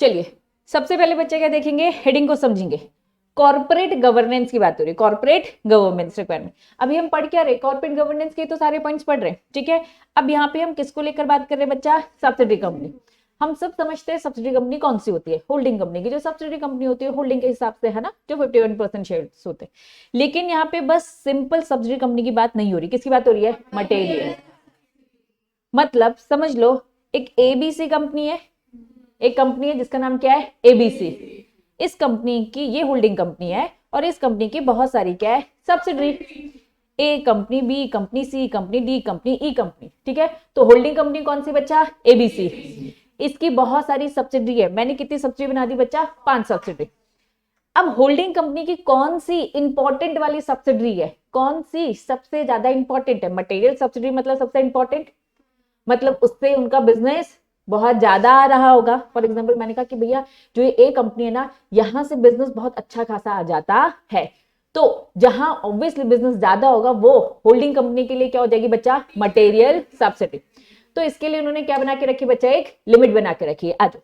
चलिए सबसे पहले बच्चे क्या देखेंगे, हेडिंग को समझेंगे। कॉर्पोरेट गवर्नेंस की बात हो रही है, कॉर्पोरेट गवर्नेंस रिक्वायरमेंट। अभी हम पढ़ क्या रहे, कॉर्पोरेट गवर्नेंस के तो सारे पॉइंट्स पढ़ रहे हैं, ठीक है। अब यहाँ पे हम किसको लेकर बात कर रहे हैं बच्चा, सब्सिडरी कंपनी। हम सब समझते हैं सब्सिडरी कंपनी कौन सी होती है, होल्डिंग कंपनी की। जो सब्सिडरी कंपनी होती है होल्डिंग के हिसाब से है ना, जो 51% शेयर्स होते हैं। लेकिन यहाँ पे बस सिंपल सब्सिडरी कंपनी की बात नहीं हो रही, किसकी बात हो रही है, मटेरियल। मतलब समझ लो एक एबीसी कंपनी है, एक कंपनी है जिसका नाम क्या है, एबीसी। इस कंपनी की ये होल्डिंग कंपनी है और इस कंपनी की बहुत सारी क्या है, सब्सिडरी। ए कंपनी, बी कंपनी, सी कंपनी, डी कंपनी, ई कंपनी, ठीक है। तो होल्डिंग कंपनी कौन सी बच्चा, एबीसी। इसकी बहुत सारी सब्सिडरी है। मैंने कितनी सब्सिडरी बना दी बच्चा, 5 सब्सिडरी। अब होल्डिंग कंपनी की कौन सी इंपॉर्टेंट वाली सब्सिडरी है, कौन सी सबसे ज्यादा इंपॉर्टेंट है, मटेरियल सब्सिडरी मतलब सबसे इंपॉर्टेंट, मतलब उससे उनका बिजनेस बहुत ज्यादा आ रहा होगा। फॉर एग्जाम्पल मैंने कहा कि भैया जो ये ए कंपनी है ना, यहां से बिजनेस बहुत अच्छा खासा आ जाता है। तो जहां ऑब्वियसली बिजनेस ज्यादा होगा वो होल्डिंग कंपनी के लिए क्या हो जाएगी बच्चा, मटेरियल सब्सिडी। तो इसके लिए उन्होंने क्या बना के रखी बच्चा, एक लिमिट बना के रखी है। आज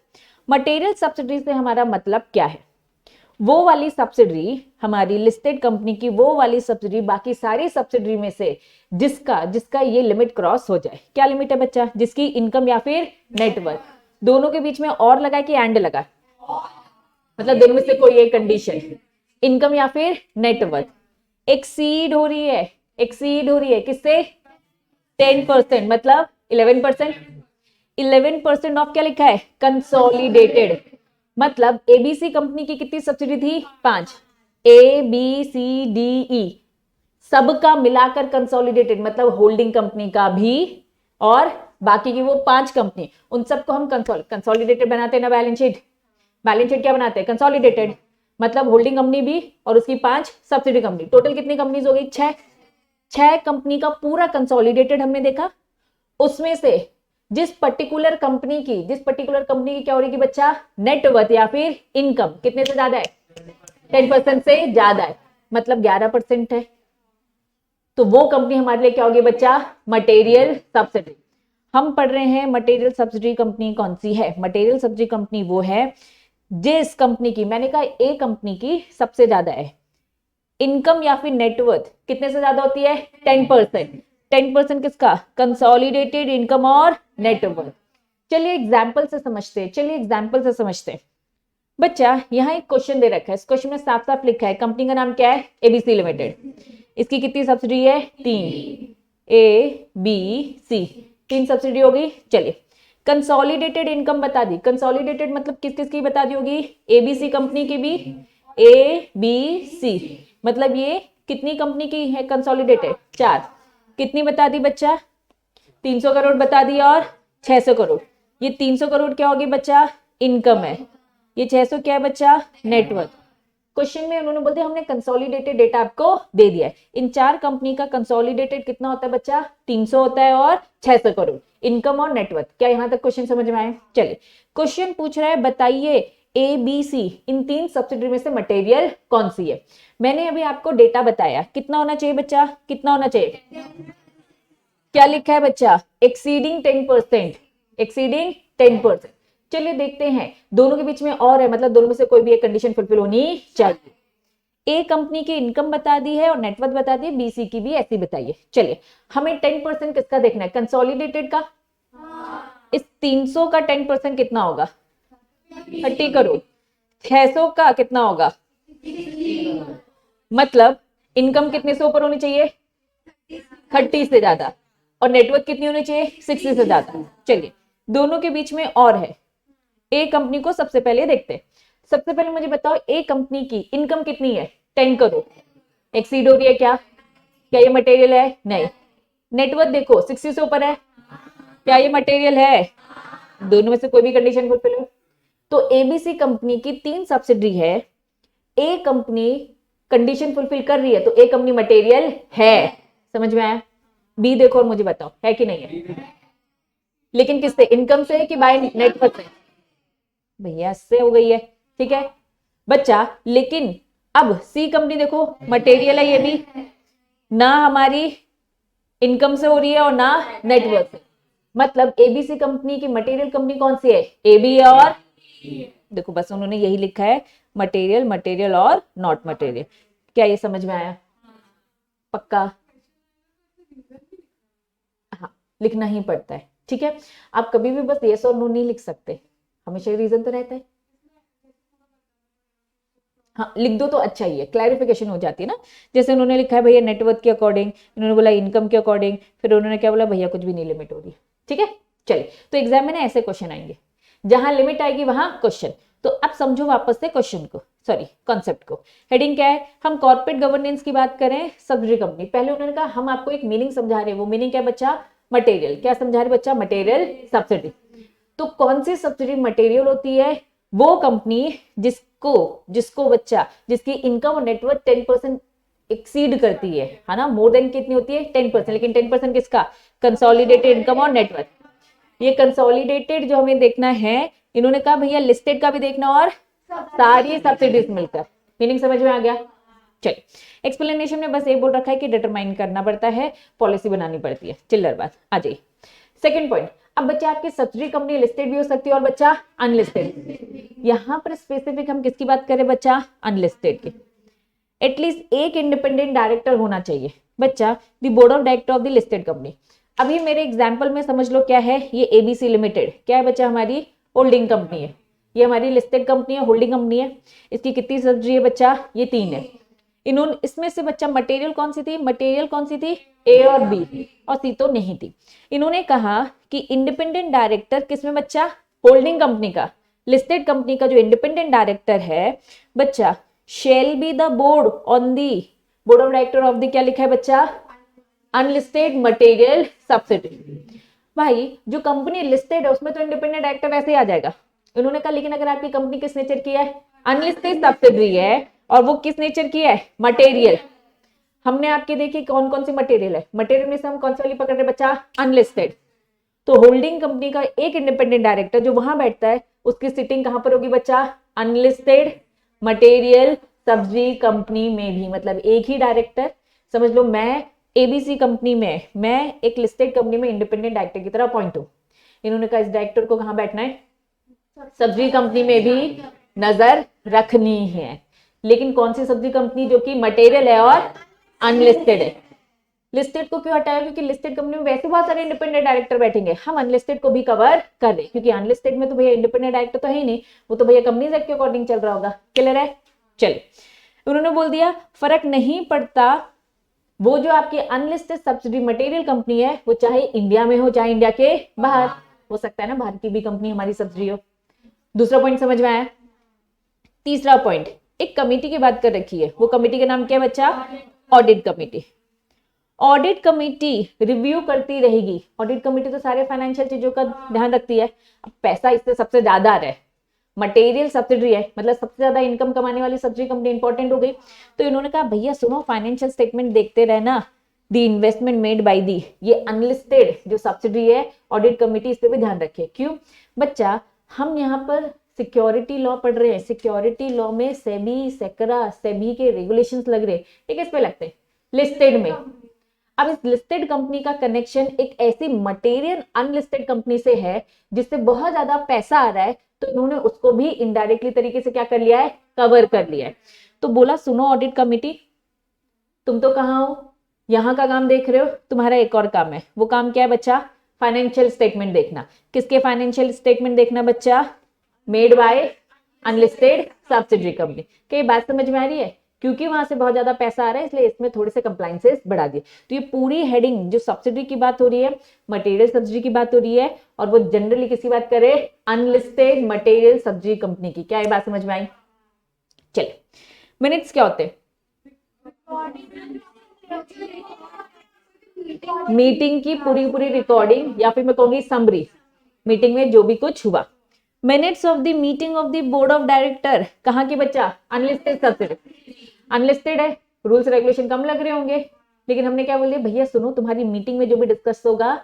मटेरियल सब्सिडी से हमारा मतलब क्या है, वो वाली सब्सिडरी हमारी लिस्टेड कंपनी की, वो वाली सब्सिडरी बाकी सारी सब्सिडरी में से जिसका जिसका ये लिमिट क्रॉस हो जाए। क्या लिमिट है बच्चा, जिसकी इनकम या फिर नेटवर्थ, दोनों के बीच में और लगा कि एंड लगा, मतलब दोनों में से कोई एक कंडीशन, इनकम या फिर नेटवर्थ एक्सीड हो रही है, एक्सीड हो रही है किससे, 10%, मतलब 11%। 11% ऑफ क्या लिखा है, कंसोलिडेटेड। मतलब एबीसी कंपनी की कितनी सब्सिडी थी, 5। A B C D E सबका मिलाकर कंसोलिडेटेड, मतलब होल्डिंग कंपनी का भी और बाकी की वो 5 कंपनी, उन सबको हम कंसोलिडेटेड बनाते हैं ना बैलेंस शीट। बैलेंस शीट क्या बनाते हैं, कंसोलिडेटेड। मतलब होल्डिंग कंपनी भी और उसकी 5 सब्सिडी कंपनी, टोटल कितनी कंपनीज हो गई, 6 कंपनी का पूरा कंसोलिडेटेड हमने देखा। उसमें से जिस पर्टिकुलर कंपनी की क्या हो रही है बच्चा, नेटवर्थ या फिर इनकम कितने से ज्यादा है, 10% से ज्यादा है, मतलब 11% है। तो वो कंपनी हमारे लिए क्या होगी बच्चा, मटेरियल सब्सिडी। हम पढ़ रहे हैं मटेरियल सब्सिडी कंपनी कौन सी है, मटेरियल सब्सिडी कंपनी वो है जिस कंपनी की, मैंने कहा ए कंपनी की सबसे ज्यादा है, इनकम या फिर नेटवर्थ कितने से ज्यादा होती है, 10%। 10% किसका, कंसोलिडेटेड इनकम और नेटवर्थ। चलिए एग्जाम्पल से समझते हैं। बच्चा यहाँ एक क्वेश्चन दे रखा है, इस क्वेश्चन में साफ साफ लिखा है कंपनी का नाम क्या है, एबीसी लिमिटेड। इसकी कितनी सब्सिडी है, 3। ए बी सी 3 सब्सिडी हो गई। चलिए कंसोलिडेटेड इनकम बता दी, कंसोलिडेटेड मतलब किस किस की बता दी होगी, एबीसी कंपनी की भी, ए बी सी मतलब ये कितनी कंपनी की है कंसोलिडेटेड, 4। कितनी बता दी बच्चा, 300 करोड़ बता दी और 600 करोड़। ये 300 करोड़ क्या होगी बच्चा, इनकम है, ये 600 क्या है बच्चा, नेटवर्थ। क्वेश्चन में उन्होंने बोलते हमने कंसोलिडेटेड डेटा आपको दे दिया है। इन 4 कंपनी का कंसोलिडेटेड कितना होता है बच्चा, 300 होता है और 600 करोड़, इनकम और नेटवर्थ। क्या यहां तक क्वेश्चन समझ में आए। चलिए क्वेश्चन पूछ रहा है बताइए A B C in 3 subsidy में से मटेरियल कौन सी है। मैंने अभी आपको डेटा बताया, कितना होना चाहिए बच्चा, कितना होना चाहिए, क्या लिखा है बच्चा, एक्सीडिंग 10%, एक्सीडिंग 10%। चलिए देखते हैं, दोनों के बीच में और है, मतलब दोनों में से कोई भी एक कंडीशन फुलफिल होनी चाहिए। ए कंपनी की इनकम बता दी है और नेटवर्थ बता दी, बीसी की भी ऐसी बताइए। चलिए हमें 10% किसका देखना है, कंसोलिडेटेड का। इस 300 का 10% कितना होगा, 30 करोड़। 600 का कितना होगा, मतलब इनकम कितने से ऊपर होनी चाहिए, 30 से ज्यादा, और नेटवर्थ कितनी होनी चाहिए, 60 से ज्यादा। चलिए दोनों के बीच में और है, ए कंपनी को सबसे पहले देखते हैं। सबसे पहले मुझे बताओ ए कंपनी की इनकम कितनी है, 10 करोड़, एक्सीड हो रही है क्या, क्या ये मटेरियल है, नहीं। नेटवर्थ देखो 60 से ऊपर है, क्या ये मटेरियल है, दोनों में से कोई भी कंडीशन फुलफिल हो। तो एबीसी कंपनी की 3 सब्सिडी है, ए कंपनी कंडीशन फुलफिल कर रही है, तो ए कंपनी मटेरियल है। समझ में आया। बी देखो और मुझे बताओ है कि नहीं है, लेकिन किससे, इनकम से कि बाय नेटवर्थ से, भैया इससे हो गई है, ठीक है बच्चा। लेकिन अब सी कंपनी देखो मटेरियल है ये भी, ना हमारी इनकम से हो रही है और ना नेटवर्थ से। मतलब एबीसी कंपनी की मटेरियल कंपनी कौन सी है, एबी और देखो बस उन्होंने यही लिखा है, मटेरियल, मटेरियल और नॉट मटेरियल। क्या ये समझ में आया? पक्का? हाँ, लिखना ही पड़ता है, ठीक है। आप कभी भी बस यस और नो नहीं लिख सकते, हमेशा रीजन तो रहता है। हाँ, लिख दो तो अच्छा ही है, क्लैरिफिकेशन हो जाती है ना। जैसे उन्होंने लिखा है भैया नेटवर्थ के अकॉर्डिंग, इन्होंने बोला इनकम के अकॉर्डिंग, फिर उन्होंने क्या बोला भैया कुछ भी नहीं लिमिट हो रही, ठीक है। चलिए, तो एग्जाम में ना ऐसे क्वेश्चन आएंगे, जहां लिमिट आएगी वहां क्वेश्चन। तो अब समझो वापस से क्वेश्चन को, सॉरी कॉन्सेप्ट को। हेडिंग क्या है? हम कॉर्पोरेट गवर्नेंस की बात करें, सब्सिडरी कंपनी। पहले उन्होंने कहा हम आपको एक मीनिंग समझा रहे हैं, वो मीनिंग क्या बच्चा? मटेरियल। क्या समझा रहे बच्चा? Material subsidy. तो कौन सी सब्सिडी मटेरियल होती है? वो कंपनी जिसको जिसको बच्चा जिसकी इनकम और नेटवर्थ 10% एक्सीड करती है ना। मोर देन कितनी होती है? 10%। लेकिन 10% किसका? कंसोलिडेटेड इनकम और नेटवर्थ। ये कंसोलिडेटेड जो हमें देखना है, इन्होंने कहा भैया लिस्टेड का भी देखना और सारी सब्सिडीज मिलकर। मीनिंग समझ में आ गया? चलिए, एक्सप्लेनेशन में बस ये बोल रखा है कि डिटरमाइन करना पड़ता है, पॉलिसी बनानी पड़ती है, चिल्लर बात। आ जाइए सेकंड पॉइंट। अब बच्चा आपकी सब्सिडरी कंपनी लिस्टेड भी हो सकती है और बच्चा अनलिस्टेड। यहां पर स्पेसिफिक हम किसकी बात करें बच्चा? अनलिस्टेड की। एटलीस्ट एक इंडिपेंडेंट डायरेक्टर होना चाहिए बच्चा, the board of director of the listed company. अभी मेरे एग्जाम्पल में समझ लो क्या है, ये एबीसी लिमिटेड क्या है बच्चा? हमारी होल्डिंग कंपनी है। ये हमारी लिस्टेड कंपनी है, होल्डिंग कंपनी है। इसकी कितनी सब्सिडरी है बच्चा? ये 3 है। इन्होंने इसमें से बच्चा मटेरियल कौन सी थी? मटेरियल कौन सी थी? ए और बी, और सी तो नहीं थी। इन्होंने कहा कि इंडिपेंडेंट डायरेक्टर किसमें बच्चा? होल्डिंग कंपनी का, लिस्टेड कंपनी का जो इंडिपेंडेंट डायरेक्टर है बच्चा, shall be the board on the board of director of the, क्या लिखा है बच्चा? Unlisted material subsidy. भाई जो कंपनी लिस्टेड है उसमें तो इंडिपेंडेंट डायरेक्टर ऐसे ही आ जाएगा। इन्होंने कहा लेकिन अगर आपकी कंपनी किस नेचर की है? अनलिस्टेड सब्सिडरी है, और वो किस नेचर की है? मटेरियल। हमने आपके देखी कौन कौन सी मटेरियल है? मटेरियल में से हम कौन सी वाली पकड़ रहे बच्चा? अनलिस्टेड। तो होल्डिंग कंपनी का एक इंडिपेंडेंट डायरेक्टर जो वहां बैठता है, उसकी सिटिंग कहां पर होगी बच्चा? अनलिस्टेड मटेरियल सब्सिडरी कंपनी में भी, मतलब एक ही डायरेक्टर। समझ लो मैं एबीसी कंपनी में, मैं एक लिस्टेड कंपनी में इंडिपेंडेंट डायरेक्टर की तरह अपॉइंट हूं। इन्होंने कहा इस डायरेक्टर को कहां बैठना है? सब्सिडरी कंपनी में भी नजर रखनी है। लेकिन कौन सी सब्सिडरी कंपनी? जो कि मटेरियल है और अनलिस्टेड है। लिस्टेड को क्यों हटाया? क्योंकि लिस्टेड कंपनी में वैसे बहुत सारे इंडिपेंडेंट डायरेक्टर बैठेंगे, हम अनलिस्टेड को भी कवर कर रहे, क्योंकि अनलिस्टेड में तो भैया इंडिपेंडेंट डायरेक्टर तो है ही नहीं, वो तो भैया कंपनीज एक्ट के अकॉर्डिंग चल रहा होगा। क्लियर है? चलिए, उन्होंने बोल दिया फर्क नहीं पड़ता, वो जो आपकी अनलिस्टेड सब्सिडी मटेरियल कंपनी है वो चाहे इंडिया में हो चाहे इंडिया के बाहर, हो सकता है ना बाहर की भी कंपनी हमारी सब्सिडी हो। दूसरा पॉइंट समझ में आया? तीसरा पॉइंट, एक कमेटी की बात कर रखी है, वो कमेटी का नाम क्या है बच्चा? Audit committee. Audit committee review करती रहेगी। ऑडिट कमेटी तो सारे फाइनेंशियल चीजों का ध्यान रखती है। अब पैसा इससे सबसे ज्यादा आ रहा है, मटेरियल सब्सिडरी है, मतलब सबसे ज्यादा इनकम कमाने वाली सब्सिडरी कंपनी इंपॉर्टेंट हो गई। तो इन्होंने कहा भैया सुनो, फाइनेंशियल स्टेटमेंट देखते रहना, दी इन्वेस्टमेंट मेड बाय दी, ये अनलिस्टेड जो सब्सिडरी है, ऑडिट कमेटी इस पे भी ध्यान रखे। क्यों बच्चा? हम यहाँ पर सिक्योरिटी लॉ पढ़ रहे हैं, सिक्योरिटी लॉ में सेबी, सेकरा, सेबी के रेगुलेशंस लग रहे हैं, ये किस पे लगते हैं? लिस्टेड में। अब इस लिस्टेड कंपनी का कनेक्शन एक ऐसी मटेरियल अनलिस्टेड कंपनी से है जिससे बहुत ज्यादा पैसा आ रहा है, तो इन्होंने उसको भी इनडायरेक्टली तरीके से क्या कर लिया है? कवर कर लिया है। तो बोला सुनो ऑडिट कमेटी, तुम तो कहाँ हो? यहाँ का काम देख रहे हो, तुम्हारा एक और काम है। वो काम क्या है बच्चा? फाइनेंशियल स्टेटमेंट देखना। किसके फाइनेंशियल स्टेटमेंट देखना बच्चा? Made by unlisted subsidiary company. क्या ये बात समझ में आ रही है? क्योंकि वहां से बहुत ज्यादा पैसा आ रहा है इसलिए इसमें थोड़े से कंप्लाइंसेस बढ़ा दिए। तो ये पूरी हेडिंग जो सब्सिडी की बात हो रही है, मटेरियल सब्सिडी की बात हो रही है, और वो जनरली किसी बात करे? अनलिस्टेड मटेरियल सब्सिडी कंपनी की। क्या ये बात समझ में आई? चलिए, मिनट्स क्या होते हैं? मीटिंग की पूरी पूरी रिकॉर्डिंग, या फिर मैं कहूंगी समरी, मीटिंग में जो भी कुछ हुआ। Minutes of the meeting of the board of director, कहाँ की बच्चा? Unlisted subsidy. अनलिस्टेड है, रूल्स रेगुलेशन कम लग रहे होंगे, लेकिन हमने क्या बोल दिया भैया सुनो, तुम्हारी मीटिंग में जो भी डिस्कस होगा,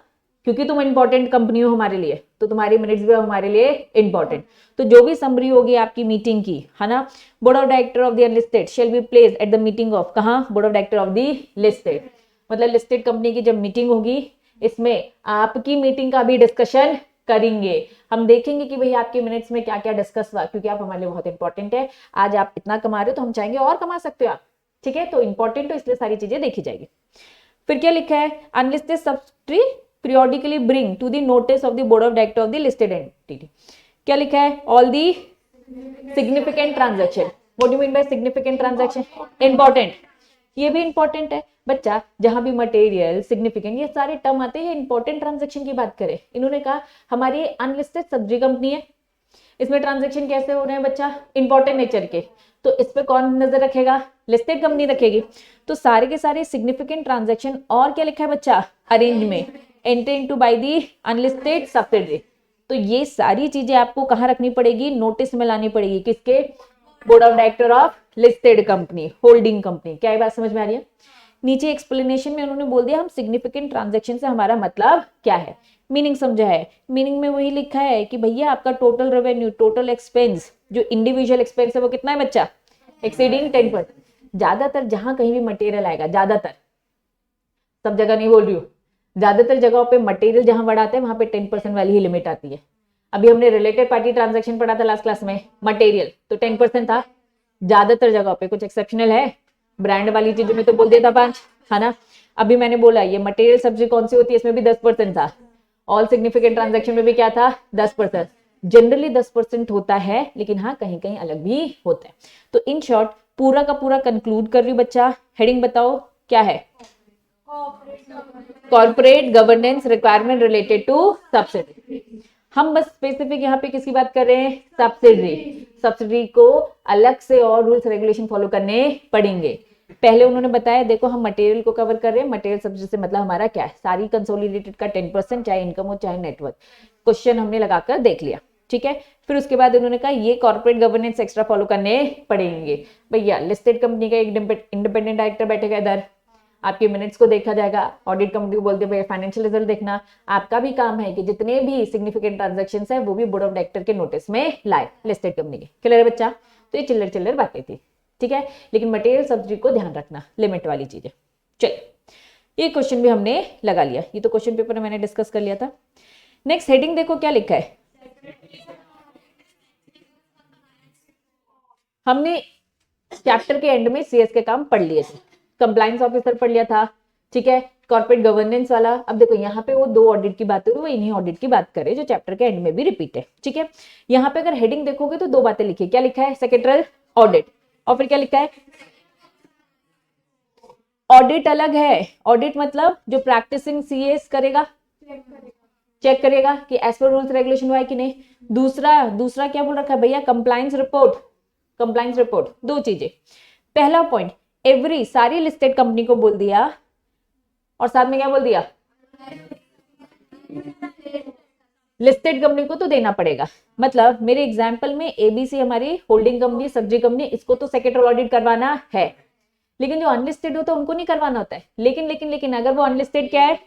क्योंकि तुम इंपॉर्टेंट कंपनी हो हमारे लिए, तो तुम्हारी मिनट्स भी हमारे लिए इंपॉर्टेंट। तो जो भी समरी होगी आपकी मीटिंग की, है ना, board of director of the unlisted shall be placed at the meeting of, कहाँ? Board of director of the listed. मतलब लिस्टेड कंपनी की जब मीटिंग होगी, इसमें आपकी मीटिंग का भी डिस्कशन करेंगे। हम देखेंगे कि भाई आपके मिनट्स में क्या क्या डिस्कस हुआ, क्योंकि आप हमारे लिए बहुत इंपॉर्टेंट है। आज आप इतना कमा रहे हो तो हम चाहेंगे और कमा सकते हो आप, ठीक है। तो इंपॉर्टेंट हो, इसलिए सारी चीजें देखी जाएगी। फिर क्या लिखा है, unlisted subsidiary periodically bring to the notice of the board of director of the listed entity। क्या लिखा है, all the significant transaction। what do you mean by significant transaction? important, ये भी इंपॉर्टेंट है बच्चा। जहां भी मटेरियल, सिग्निफिकेंट, ये सारे टर्म आते हैं इंपॉर्टेंट ट्रांजेक्शन की बात करें। इन्होंने कहा हमारी अनलिस्टेड सब्सिडरी कंपनी है, इसमें ट्रांजेक्शन कैसे हो रहे हैं बच्चा, इंपॉर्टेंट नेचर के, तो इस पे कौन नजर रखेगा, लिस्टेड कंपनी रखेगी। तो सारे के सारे सिग्निफिकेंट ट्रांजेक्शन, और क्या लिखा है बच्चा, अरेंज में enter into by the unlisted subsidiary. तो ये सारी चीजें आपको कहाँ रखनी पड़ेगी, नोटिस में लानी पड़ेगी, किसके, board of director of listed company, holding company. क्या ये बात समझ में आ रही है। नीचे एक्सप्लेनेशन में उन्होंने बोल दिया हम सिग्निफिकेंट ट्रांजेक्शन से हमारा मतलब क्या है, मीनिंग समझा है। मीनिंग में वही लिखा है कि भैया आपका टोटल रेवेन्यू, टोटल एक्सपेंस, जो इंडिविजुअल एक्सपेंस है वो कितना है बच्चा, एक्सीडिंग 10%। ज्यादातर जहां कहीं भी मटेरियल आएगा, ज्यादातर, सब जगह नहीं बोल रही हूँ, ज्यादातर जगहों पे मटेरियल जहां बढ़ाते हैं वहां पे 10% वाली ही लिमिट आती है। अभी हमने रिलेटेड पार्टी ट्रांजेक्शन पढ़ा था लास्ट क्लास में, मटेरियल तो 10% था ज्यादातर जगह पे, कुछ एक्सेप्शनल है, ब्रांड वाली चीजों में तो बोल दिया था 5, है ना। अभी मैंने बोला ये मटेरियल सब्सिडी कौन सी होती है, इसमें भी 10% था। ऑल सिग्निफिकेंट ट्रांजेक्शन में भी क्या था, 10%। जनरली 10% होता है, लेकिन हाँ कहीं कहीं अलग भी होता है। तो इन शॉर्ट पूरा का पूरा कंक्लूड कर रही हूँ बच्चा, हेडिंग बताओ क्या है, corporate governance requirement related to subsidy. हम बस स्पेसिफिक यहाँ पे किसकी बात कर रहे हैं, सब्सिडरी। सब्सिडरी को अलग से और रूल्स रेगुलेशन फॉलो करने पड़ेंगे। पहले उन्होंने बताया देखो हम मटेरियल को कवर कर रहे हैं, मटेरियल सब्सिडी से मतलब हमारा क्या है, सारी कंसोलिडेटेड का 10%, चाहे इनकम हो चाहे नेटवर्क। क्वेश्चन हमने लगाकर देख लिया, ठीक है। फिर उसके बाद उन्होंने कहा ये कॉर्पोरेट गवर्नेंस एक्स्ट्रा फॉलो करने पड़ेंगे। भैया लिस्टेड कंपनी का एक इंडिपेंडेंट डायरेक्टर बैठेगा इधर, आपके मिनट्स को देखा जाएगा, ऑडिट कंपनी को बोलते हैं फाइनेंशियल रिजल्ट देखना। आपका भी काम है कि जितने भी सिग्निफिकेंट ट्रांजैक्शंस है वो भी बोर्ड ऑफ डायरेक्टर के नोटिस में लाए, लिस्टेड कंपनी के। क्लियर है बच्चा। तो ये चिल्लर चिल्लर बातें थी, ठीक है, लेकिन मटेरियल सब्सिडी को ध्यान रखना, लिमिट वाली चीजें। चलिए ये क्वेश्चन भी हमने लगा लिया, ये तो क्वेश्चन पेपर में मैंने डिस्कस कर लिया था। नेक्स्ट हेडिंग देखो क्या लिखा है, हमने चैप्टर के एंड में सीएस के काम पढ़ लिए थे, कंप्लायंस ऑफिसर पढ़ लिया था, ठीक है, कॉर्पोरेट गवर्नेंस वाला। अब देखो यहाँ पे वो 2 ऑडिट की बात हो रही है, वो इन्हीं ऑडिट की बात करें जो चैप्टर के एंड में भी रिपीट है, ठीक है। यहाँ पे अगर हेडिंग देखोगे तो 2 बातें लिखी, क्या लिखा है, सेक्रेटरियल ऑडिट, और फिर क्या लिखा है, ऑडिट अलग है। ऑडिट मतलब जो प्रैक्टिसिंग सीएस करेगा, चेक करेगा कि एज पर रूल्स रेगुलेशन हुआ है कि नहीं। दूसरा क्या बोल रखा है भैया, कंप्लायंस रिपोर्ट। कंप्लायंस रिपोर्ट 2 चीजें। पहला पॉइंट, एवरी, सारी लिस्टेड कंपनी को बोल दिया, और साथ में क्या बोल दिया, लिस्टेड कंपनी को तो देना पड़ेगा। मतलब मेरे एग्जांपल में एबीसी हमारी होल्डिंग कंपनी, सब्सिडी कंपनी, इसको तो सेक्रेटरियल ऑडिट करवाना है, लेकिन जो अनलिस्टेड हो तो उनको नहीं करवाना होता है। लेकिन अगर वो अनलिस्टेड क्या है,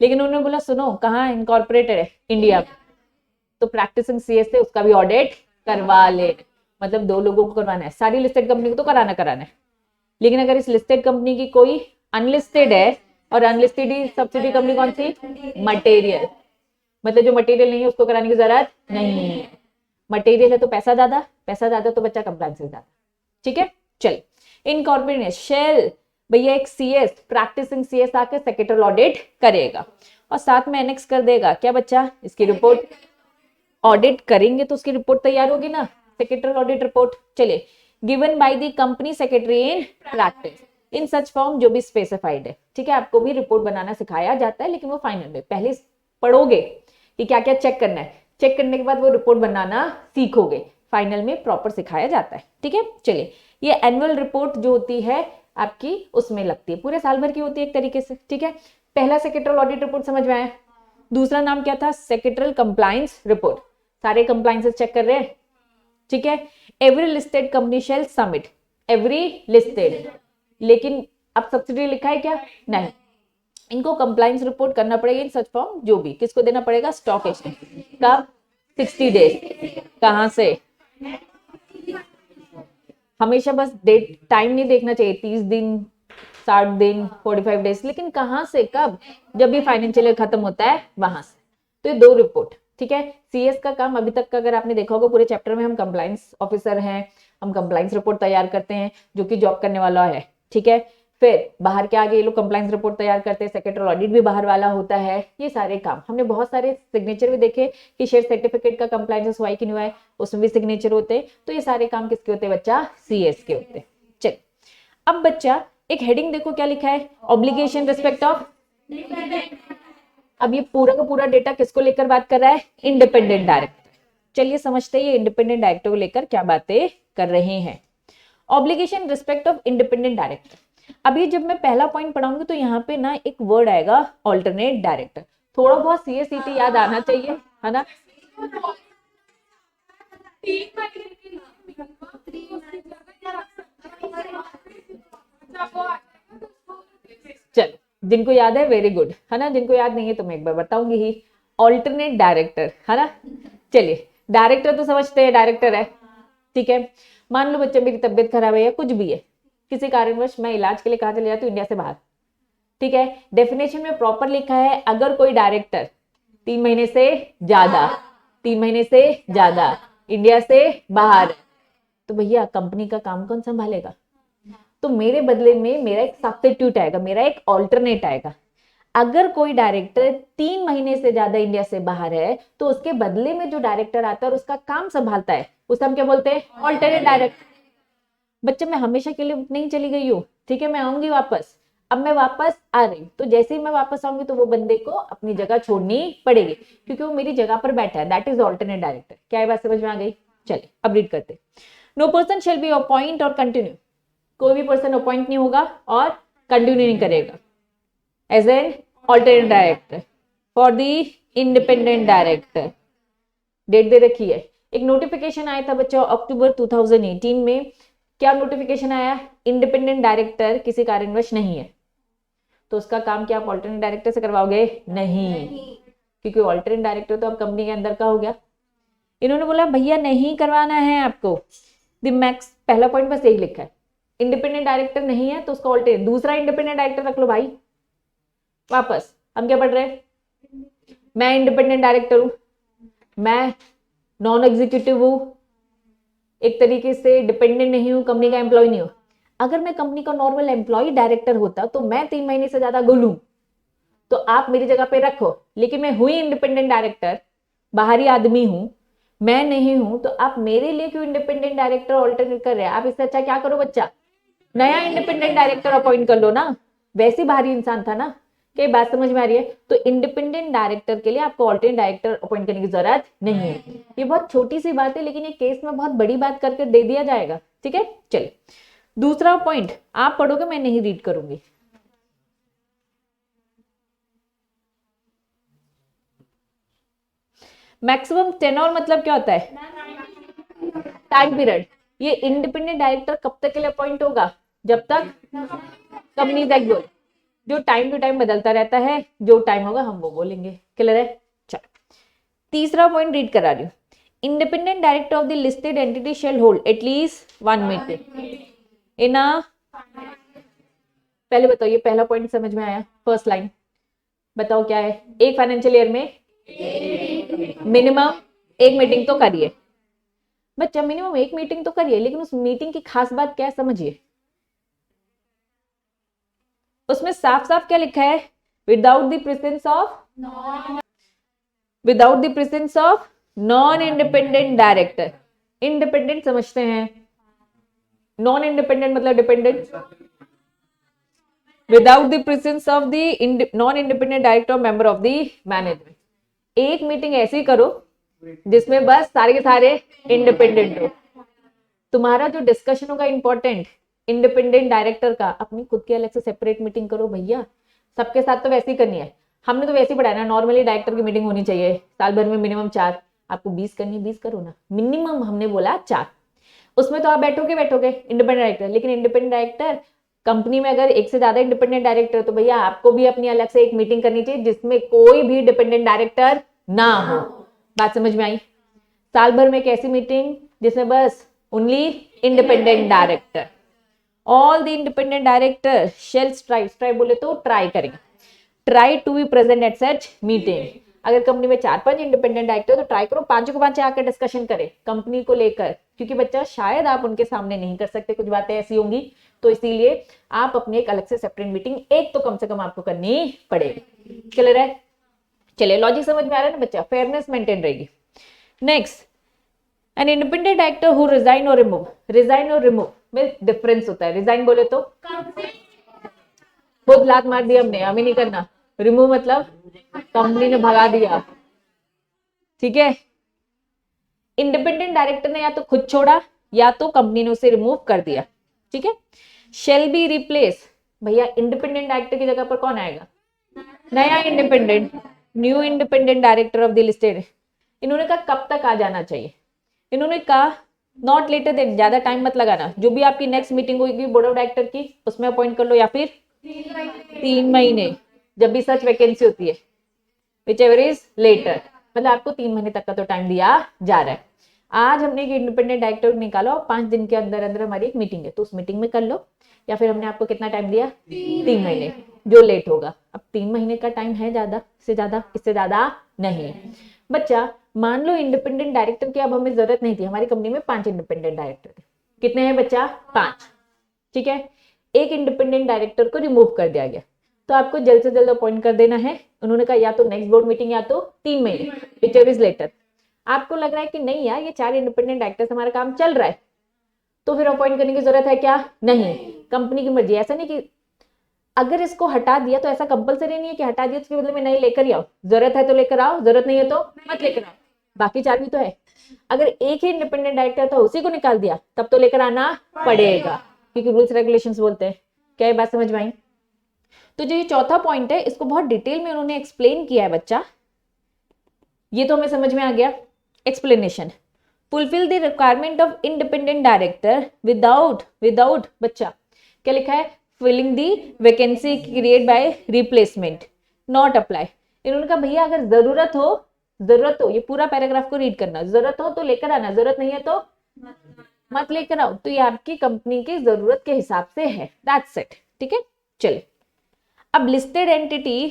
लेकिन उन्होंने बोला सुनो कहाँ इनकॉर्पोरेटेड है, इंडिया, तो प्रैक्टिसिंग सीएस से उसका भी ऑडिट करवा ले। मतलब 2 लोगों को करवाना है, सारी लिस्टेड कंपनी को तो कराना है, लेकिन अगर इस लिस्टेड कंपनी की कोई अनलिस्टेड है, और अनलिस्टेड सब्सिडी कंपनी कौन सी, मटेरियल, मतलब जो मटेरियल नहीं है उसको कराने की जरूरत नहीं है। मटेरियल है तो पैसा ज्यादा तो बच्चा कंप्लायंस से ज्यादा, ठीक है। चल इनकॉर्पोरेटेड शेल, भैया एक सीएस, प्रैक्टिसिंग सीएस आकर सेक्रेटरियल ऑडिट करेगा, और साथ में एनेक्स कर देगा क्या बच्चा, इसकी रिपोर्ट। ऑडिट करेंगे तो उसकी रिपोर्ट तैयार होगी ना, सेक्रेटरियल ऑडिट रिपोर्ट। चलिए, given by the company secretary in practice in such form, जो भी स्पेसिफाइड है, ठीक है। आपको भी रिपोर्ट बनाना सिखाया जाता है, लेकिन वो फाइनल में पहले पढ़ोगे कि क्या क्या चेक करना है, चेक करने के बाद वो रिपोर्ट बनाना सीखोगे, फाइनल में प्रॉपर सिखाया जाता है, ठीक है। चलिए, ये एनुअल रिपोर्ट जो होती है आपकी उसमें लगती है, पूरे साल भर की होती है एक तरीके से, ठीक है। पहला सेक्रेटरियल ऑडिट रिपोर्ट समझ में आया, दूसरा नाम क्या था, सेक्रेटरियल कंप्लायंस रिपोर्ट, सारे कंप्लायंसेस चेक कर रहे हैं, ठीक है। Every listed company shall submit, every listed, लेकिन अब सब्सिडी लिखा है क्या, नहीं, इनको कंप्लायंस रिपोर्ट करना पड़ेगा इन सच फॉर्म, जो भी, किसको देना पड़ेगा, स्टॉक एक्सचेंज। कब, 60 डेज। कहां से, हमेशा बस डेट टाइम नहीं देखना चाहिए, 30 दिन 60 दिन, 45 डेज, लेकिन कहाँ से कब? जब भी फाइनेंशियल ईयर खत्म होता है वहां से। तो ये 2 रिपोर्ट, ठीक है। सीएस का काम अभी तक का अगर आपने देखा होगा पूरे चैप्टर में, हम कंप्लायंस ऑफिसर हैं, हम कंप्लायंस रिपोर्ट तैयार करते हैं जो कि जॉब करने वाला है, ठीक है। फिर बाहर के आगे ये लोग कंप्लायंस रिपोर्ट तैयार करते हैं, सेक्रेटरी ऑडिट भी बाहर वाला होता है। ये सारे काम हमने बहुत सारे सिग्नेचर भी देखे कि शेयर सर्टिफिकेट का कंप्लायंस हुआ है कि नहीं हुआ है, उसमें भी सिग्नेचर होते हैं। तो ये सारे काम किसके होते हैं बच्चा? सीएस के होते हैं। चलिए अब बच्चा एक हेडिंग देखो क्या लिखा है, ऑब्लिगेशन रिस्पेक्ट ऑफ। अब ये पूरा का पूरा डेटा किसको लेकर बात कर रहा है? Independent director. चलिए समझते हैं ये इंडिपेंडेंट डायरेक्टर को लेकर क्या बातें कर रहे हैं। Obligation respect of independent director. अभी जब मैं पहला पॉइंट पढ़ाऊंगी तो यहाँ पे ना एक वर्ड आएगा ऑल्टरनेट डायरेक्टर। थोड़ा बहुत सीएसईटी याद आना चाहिए, है ना। चलो जिनको याद है वेरी गुड, है ना। जिनको याद नहीं है तो मैं एक बार बताऊंगी ही। ऑल्टरनेट डायरेक्टर, है ना। चलिए डायरेक्टर तो समझते हैं, डायरेक्टर है, ठीक है। मान लो बच्चे मेरी तबियत खराब है या कुछ भी है, किसी कारणवश मैं इलाज के लिए कहाँ चले जाती हूँ? इंडिया से बाहर, ठीक है। डेफिनेशन में प्रॉपर लिखा है अगर कोई डायरेक्टर 3 महीने से ज्यादा, 3 महीने से ज्यादा इंडिया से बाहर, तो भैया कंपनी का काम कौन संभालेगा? तो मेरे बदले में मेरा एक सब्स्टिट्यूट आएगा, मेरा एक ऑल्टरनेट आएगा। अगर कोई डायरेक्टर 3 महीने से ज्यादा इंडिया से बाहर है तो उसके बदले में जो डायरेक्टर आता है और उसका काम संभालता है उसे हम क्या बोलते हैं? Alternate director. बच्चे मैं हमेशा के लिए नहीं चली गई हूँ, ठीक है, मैं आऊंगी वापस। अब मैं वापस आ रही हूँ तो जैसे ही मैं वापस आऊंगी तो वो बंदे को अपनी जगह छोड़नी पड़ेगी क्योंकि वो मेरी जगह पर बैठा है। That is alternate director. क्या ये बात समझ में आ गई? चलिए अब रीड करते। No person shall be appoint और कंटिन्यू। कोई भी पर्सन अपॉइंट नहीं होगा और कंटिन्यू नहीं करेगा as an alternate director for the independent director. Date दे रखी है। एक नोटिफिकेशन आया था बच्चों अक्टूबर 2018 में। क्या नोटिफिकेशन आया? इंडिपेंडेंट डायरेक्टर किसी कारणवश नहीं है तो उसका काम क्या आप ऑल्टरनेट डायरेक्टर से करवाओगे? नहीं, क्योंकि ऑल्टरनेट डायरेक्टर तो अब कंपनी के अंदर का हो गया। इन्होंने बोला भैया नहीं करवाना है आपको। द मैक्स पहला पॉइंट बस यही लिखा है, इंडिपेंडेंट डायरेक्टर नहीं है तो उसका ऑल्टरनेट दूसरा इंडिपेंडेंट डायरेक्टर रख लो भाई। वापस हम क्या पढ़ रहे हैं? मैं इंडिपेंडेंट डायरेक्टर हूं, मैं नॉन एग्जीक्यूटिव हूं, एक तरीके से डिपेंडेंट नहीं हूं, कंपनी का एम्प्लॉय नहीं हूं। अगर मैं कंपनी का नॉर्मल एम्प्लॉय डायरेक्टर होता तो मैं 3 महीने से ज्यादा गुलूं तो आप मेरी जगह पे रखो, लेकिन मैं हुई इंडिपेंडेंट डायरेक्टर, बाहरी आदमी हूं, मैं नहीं हूं तो आप मेरे लिए क्यों इंडिपेंडेंट डायरेक्टर ऑल्टरनेट कर रहे हैं? आप इससे अच्छा क्या करो बच्चा, नया इंडिपेंडेंट डायरेक्टर अपॉइंट कर लो ना। वैसे बाहरी इंसान था ना। क्या बात समझ में आ रही है? तो इंडिपेंडेंट डायरेक्टर के लिए आपको ऑल्टरनेट डायरेक्टर अपॉइंट करने की जरूरत नहीं है। ये बहुत छोटी सी बात है लेकिन ये केस में बहुत बड़ी बात करके दे दिया जाएगा, ठीक है। चलिए दूसरा पॉइंट आप पढ़ोगे, मैं नहीं रीड करूंगी। मैक्सिमम टेन्योर मतलब क्या होता है? Time period. ये इंडिपेंडेंट डायरेक्टर कब तक के लिए अपॉइंट होगा? जब तक कंपनी एक्ट, जो टाइम टू टाइम बदलता रहता है, जो टाइम होगा हम वो बोलेंगे। क्लियर है? चलो तीसरा पॉइंट रीड करा रही हूँ। Independent director of the listed entity shall hold at least 1 meeting in a. पहले बताओ ये पहला पॉइंट समझ में आया? फर्स्ट लाइन बताओ क्या है? एक फाइनेंशियल ईयर में मिनिमम एक मीटिंग तो करिए। बच्चा मिनिमम एक मीटिंग तो करिए, लेकिन उस मीटिंग की खास बात क्या है समझिए। उसमें साफ साफ क्या लिखा है? Without the presence of non independent director. Independent समझते हैं, नॉन इंडिपेंडेंट मतलब dependent. Without the presence of the non independent director और मेंबर ऑफ द मैनेजमेंट। एक मीटिंग ऐसी करो जिसमें बस सारे के सारे इंडिपेंडेंट हो। तुम्हारा जो डिस्कशन होगा इंपॉर्टेंट इंडिपेंडेंट डायरेक्टर का, अपनी खुद की अलग से सेपरेट मीटिंग करो भैया। सबके साथ तो वैसे ही करनी है, हमने तो वैसे ही पढ़ाया ना। नॉर्मली डायरेक्टर की मीटिंग होनी चाहिए साल भर में मिनिमम 4। आपको 20 करनी, 20 करो ना, मिनिमम हमने बोला 4। उसमें तो आप बैठोगे इंडिपेंडेंट डायरेक्टर। लेकिन इंडिपेंडेंट डायरेक्टर कंपनी में अगर एक से ज्यादा इंडिपेंडेंट डायरेक्टर तो भैया आपको भी अपनी अलग से एक मीटिंग करनी चाहिए जिसमें कोई भी डिपेंडेंट डायरेक्टर ना हो। बात समझ में आई? साल भर में एक ऐसी मीटिंग जिसमें बस only independent director. All the independent director shall strive बोले तो ट्राई करेंगे, try to be present at such meeting. अगर कंपनी में 4-5 इंडिपेंडेंट डायरेक्टर तो ट्राई करो 5 को 5 आकर डिस्कशन करें कंपनी को लेकर, क्योंकि बच्चा शायद आप उनके सामने नहीं कर सकते, कुछ बातें ऐसी होंगी, तो इसीलिए आप अपनी एक अलग से सेपरेट मीटिंग एक तो कम से कम आपको करनी पड़ेगी। क्लियर है? चलिए लॉजिक समझ में आ रहा है ना बच्चा, फेयरनेस मेंटेन रहेगी। Next, an independent director who resign और रिमूव में डिफरेंस होता है। रिजाइन बोले तो खुद लात मार दिया हमने, हमें नहीं करना। रिमूव मतलब कंपनी ने भगा दिया, ठीक है। इंडिपेंडेंट डायरेक्टर ने या तो खुद छोड़ा या तो कंपनी ने उसे रिमूव कर दिया, ठीक है। शेल बी रिप्लेस, भैया इंडिपेंडेंट डायरेक्टर की जगह पर कौन आएगा? नया independent, new independent director of the listed. इन्होंने कहा कब तक आ जाना चाहिए? इन्होंने कहा नॉट लेटर देन, ज्यादा टाइम मत लगाना, जो भी आपकी नेक्स्ट मीटिंग होगी बोर्ड ऑफ डायरेक्टर की उसमें अपॉइंट कर लो, या फिर 3 महीने जब भी सच वैकेंसी होती है, विच एवर इज लेटर, मतलब आपको 3 महीने तक का तो टाइम दिया जा रहा है। आज हमने एक इंडिपेंडेंट डायरेक्टर निकाला और 5 दिन के अंदर अंदर हमारी एक मीटिंग है, तो उस मीटिंग में कर लो, या फिर हमने आपको कितना टाइम दिया? 3 महीने, जो लेट होगा। अब 3 महीने का टाइम है ज्यादा से ज्यादा, इससे ज्यादा नहीं। बच्चा मान लो इंडिपेंडेंट डायरेक्टर की अब हमें जरूरत नहीं थी, हमारी कंपनी में 5 इंडिपेंडेंट डायरेक्टर थे। कितने हैं बच्चा? 5, ठीक है। एक इंडिपेंडेंट डायरेक्टर को रिमूव कर दिया गया, तो आपको जल्द से जल्द अपॉइंट कर देना है। उन्होंने कहा या तो नेक्स्ट बोर्ड मीटिंग या तो 3 महीने, विच एवर इज लेटर। आपको लग रहा है कि नहीं यार ये 4 इंडिपेंडेंट डायरेक्टर्स हमारा काम चल रहा है, तो फिर अपॉइंट करने की जरूरत है क्या? नहीं, कंपनी की मर्जी। ऐसा नहीं कि अगर इसको हटा दिया तो ऐसा कंपलसरी नहीं है कि हटा दिया उसके बदले में नहीं लेकर ही आओ, जरूरत है तो लेकर आओ, जरूरत नहीं है तो मत लेकर आओ, बाकी 4 भी तो है। अगर एक ही इंडिपेंडेंट डायरेक्टर था उसी को निकाल दिया तब तो लेकर आना पड़ेगा, क्योंकि रूल्स रेगुलेशंस बोलते हैं। क्या ये बात समझ में आई? तो जो ये चौथा पॉइंट है इसको बहुत डिटेल में उन्होंने एक्सप्लेन किया है बच्चा, ये तो हमें समझ में आ गया। Explanation, fulfil the requirement of independent director without बच्चा क्या लिखा है? Filling the vacancy create by replacement not apply. इन्होंने कहा भैया अगर जरूरत हो, ये पूरा पैराग्राफ को रीड करना, जरूरत हो तो लेकर आना, जरूरत नहीं है तो मत लेकर आओ। तो ये आपकी कंपनी की जरूरत के हिसाब से है, दैट्स इट, ठीक है। चलिए अब लिस्टेड एंटिटी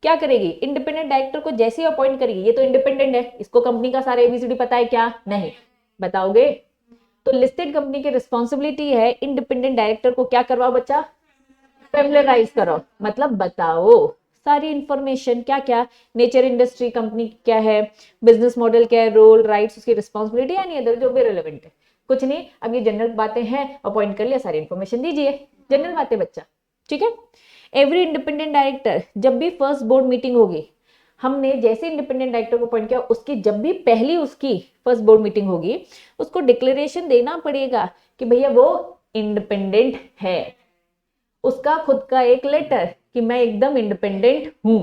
क्या करेगी? इंडिपेंडेंट डायरेक्टर को जैसे ही अपॉइंट करेगी, ये तो इंडिपेंडेंट है, इसको कंपनी का सारा एबीसीडी पता है क्या? नहीं, बताओगे? तो लिस्टेड कंपनी की रिस्पॉन्सिबिलिटी है इंडिपेंडेंट डायरेक्टर को क्या करवाओ बच्चा? फैमिलियराइज करो, मतलब बताओ सारी इंफॉर्मेशन, क्या क्या नेचर, इंडस्ट्री, कंपनी क्या है, बिजनेस मॉडल क्या है, रोल, राइट्स, उसकी रिस्पॉन्सिबिलिटी, यानी अदर जो भी रिलेवेंट है। कुछ नहीं, अब ये जनरल बातें हैं, अपॉइंट कर लिया, सारी इंफॉर्मेशन दीजिए, जनरल बातें बच्चा, ठीक है। एवरी इंडिपेंडेंट डायरेक्टर, जब भी फर्स्ट बोर्ड मीटिंग होगी, हमने जैसे इंडिपेंडेंट डायरेक्टर को अपॉइंट किया, उसकी जब भी पहली उसकी फर्स्ट बोर्ड मीटिंग होगी, उसको डिक्लेरेशन देना पड़ेगा कि भैया वो इंडिपेंडेंट है, उसका खुद का एक लेटर कि मैं एकदम इंडिपेंडेंट हूं।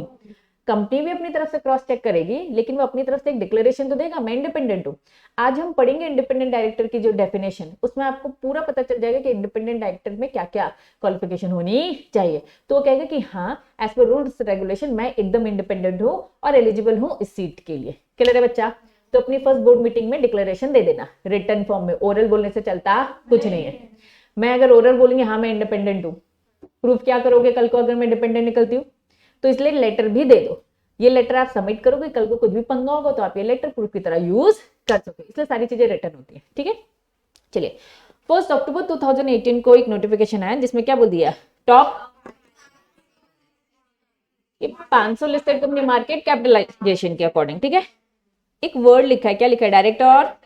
कंपनी भी अपनी तरफ से क्रॉस चेक करेगी, लेकिन वो अपनी तरफ से एक डिक्लेरेशन तो देगा, मैं इंडिपेंडेंट हूं। आज हम पढ़ेंगे इंडिपेंडेंट डायरेक्टर की जो डेफिनेशन, उसमें आपको पूरा पता चल जाएगा कि इंडिपेंडेंट डायरेक्टर में क्या क्या क्वालिफिकेशन होनी चाहिए। तो वो कहेगा कि हाँ एज पर रूल्स रेगुलेशन मैं एकदम इंडिपेंडेंट हूँ और एलिजिबल हूँ इस सीट के लिए। क्लियर है बच्चा? तो अपनी फर्स्ट बोर्ड मीटिंग में डिक्लेरेशन दे देना रिटर्न फॉर्म में, ओरल बोलने से चलता कुछ नहीं है। मैं अगर ओरल बोलूंगी हाँ मैं इंडिपेंडेंट हूँ, प्रूफ क्या करोगे कल को अगर मैं डिपेंडेंट निकलती हूँ? तो इसलिए लेटर भी दे दो, ये लेटर आप सबमिट करोगे, कल को कुछ भी पंगा होगा तो आप ये लेटर प्रूफ की तरह यूज कर सकोगे, इसलिए सारी चीजें रिटर्न होती है, ठीक है। चलिए 1 अक्टूबर 2018 को एक नोटिफिकेशन आया जिसमें क्या बोल दिया? Top 500 listed company market capitalisation के अकॉर्डिंग, ठीक है। एक वर्ड लिखा है, क्या लिखा है? डायरेक्टर और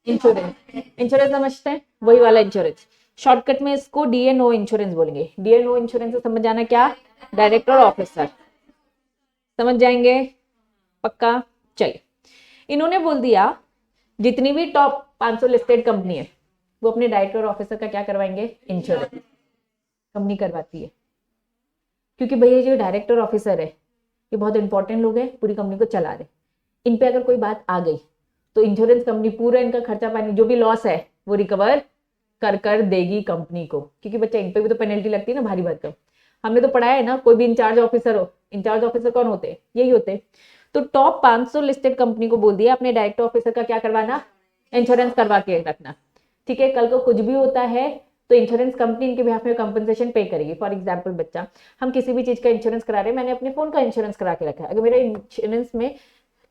इंश्योरेंस। इंश्योरेंस समझते हैं, वही वाला इंश्योरेंस, शॉर्टकट में इसको डीएनओ इंश्योरेंस बोलेंगे। डीएनओ इंश्योरेंस से समझ जाना क्या? डायरेक्टर और ऑफिसर, समझ जाएंगे पक्का? चलिए इन्होंने बोल दिया जितनी भी टॉप 500 लिस्टेड कंपनी है वो अपने डायरेक्टर और ऑफिसर का क्या करवाएंगे? इंश्योरेंस कंपनी करवाती है, क्योंकि भैया जो डायरेक्टर ऑफिसर है ये बहुत इंपॉर्टेंट लोग हैं, पूरी कंपनी को चला रहे, इन पे अगर कोई बात आ गई तो इंश्योरेंस कंपनी पूरा इनका खर्चा पानी जो भी लॉस है वो रिकवर कर देगी कंपनी को, क्योंकि बच्चा इन पे भी तो पेनल्टी लगती है ना, भारी भरकम। हमने तो पढ़ा है ना, कोई भी इंचार्ज ऑफिसर हो, इंचार्ज ऑफिसर कौन होते हैं? यही होते हैं। तो टॉप 500 लिस्टेड कंपनी को बोल दिया अपने डायरेक्टर ऑफिसर का क्या करवाना? इंश्योरेंस करवा के रखना, ठीक है। कल को कुछ भी होता है तो इंश्योरेंस कंपनी इनके बिहाफ में कंपनसेशन पे करेगी। फॉर एग्जाम्पल बच्चा, हम किसी भी चीज का इंश्योरेंस करा रहे हैं, मैंने अपने फोन का इंश्योरेंस करा के रखा है, अगर मेरा इंश्योरेंस में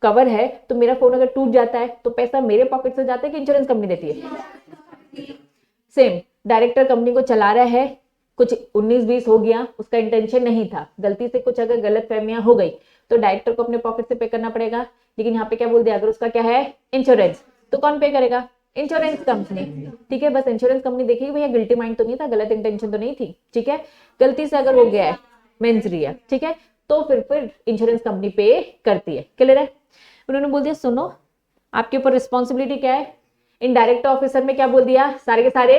कवर है तो मेरा फोन अगर टूट जाता है तो पैसा मेरे पॉकेट से जाता है कि इंश्योरेंस कंपनी देती है? सेम, डायरेक्टर कंपनी को चला रहा है, कुछ 19-20 हो गया, उसका इंटेंशन नहीं था, गलती से कुछ अगर गलत फहमियां हो गई तो डायरेक्टर को अपने पॉकेट से पे करना पड़ेगा। लेकिन यहाँ पे क्या बोल दिया, अगर उसका क्या है इंश्योरेंस, तो कौन पे करेगा? Insurance company. ठीक है, बस इंश्योरेंस कंपनी देखिए भैया गिल्टी माइंड तो नहीं था, गलत इंटेंशन तो नहीं थी। ठीक है, गलती से अगर हो गया है मेंस रिया, ठीक है, तो फिर इंश्योरेंस कंपनी पे करती है। क्लियर है? उन्होंने बोल दिया सुनो आपके ऊपर रिस्पॉन्सिबिलिटी क्या है, इन डायरेक्टर ऑफिसर में क्या बोल दिया, सारे के सारे